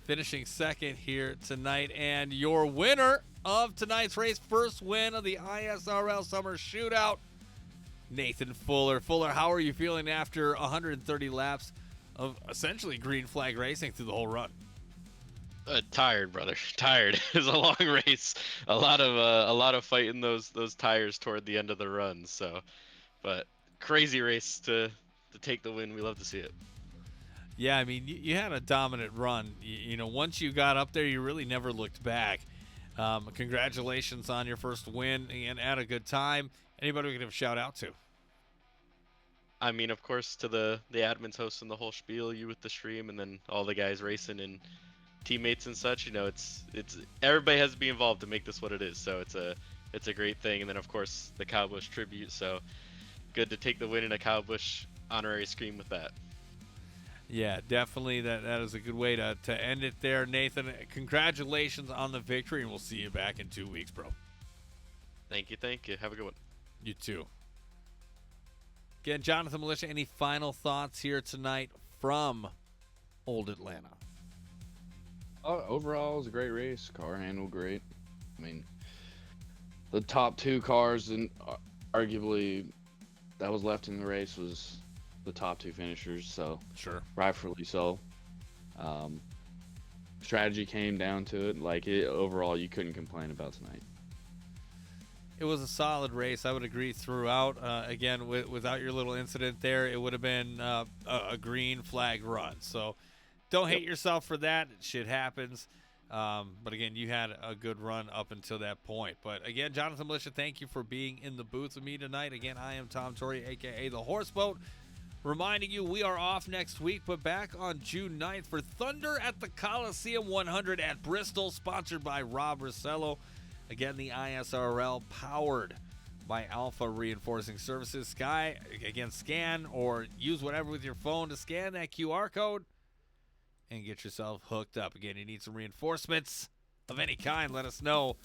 Speaker 6: finishing second here tonight. And your winner of tonight's race, first win of the ISRL Summer Shootout, Nathan Fuller. Fuller, how are you feeling after 130 laps of essentially green flag racing through the whole run?
Speaker 4: Tired, brother. Tired. It was a long race. A lot of fighting those tires toward the end of the run. So, but crazy race to take the win. We love to see it.
Speaker 6: Yeah, I mean, you had a dominant run. You know, once you got up there, you really never looked back. Congratulations on your first win and had a good time. Anybody we can give a shout out to?
Speaker 4: I mean, of course, to the admins hosting the whole spiel, you with the stream, and then all the guys racing and teammates and such. You know, it's everybody has to be involved to make this what it is. So it's a great thing. And then of course the Kyle Busch tribute. So good to take the win in a Kyle Busch honorary scream with that. Yeah,
Speaker 6: definitely. That is a good way to end it there, Nathan. Congratulations on the victory, and we'll see you back in 2 weeks, bro.
Speaker 4: Thank you. Have a good one.
Speaker 6: You too. Again, Jonathan Militia, any final thoughts here tonight from Old Atlanta?
Speaker 4: Overall, it was a great race. Car handled great. I mean, the top 2 cars, and arguably that was left in the race, was the top 2 finishers. So
Speaker 6: sure,
Speaker 4: rightfully so. Strategy came down to it. Like overall, you couldn't complain about tonight.
Speaker 6: It was a solid race. I would agree throughout. Again, without your little incident there, it would have been a green flag run. So don't hate yourself for that. Shit happens. But again, you had a good run up until that point. But again, Jonathan Militia, thank you for being in the booth with me tonight. Again, I am Tom Torrey, a.k.a. The Horseboat. Reminding you, we are off next week, but back on June 9th for Thunder at the Coliseum 100 at Bristol, sponsored by Rob Rossello. Again, the ISRL powered by Alpha Reinforcing Services. Scan or use whatever with your phone to scan that QR code and get yourself hooked up. Again, you need some reinforcements of any kind, let us know.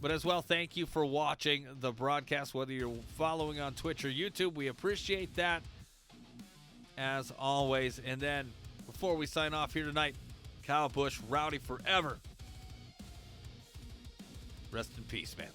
Speaker 6: But as well, thank you for watching the broadcast, whether you're following on Twitch or YouTube. We appreciate that. as always. And then before we sign off here tonight, Kyle Busch, rowdy forever. Rest in peace, man.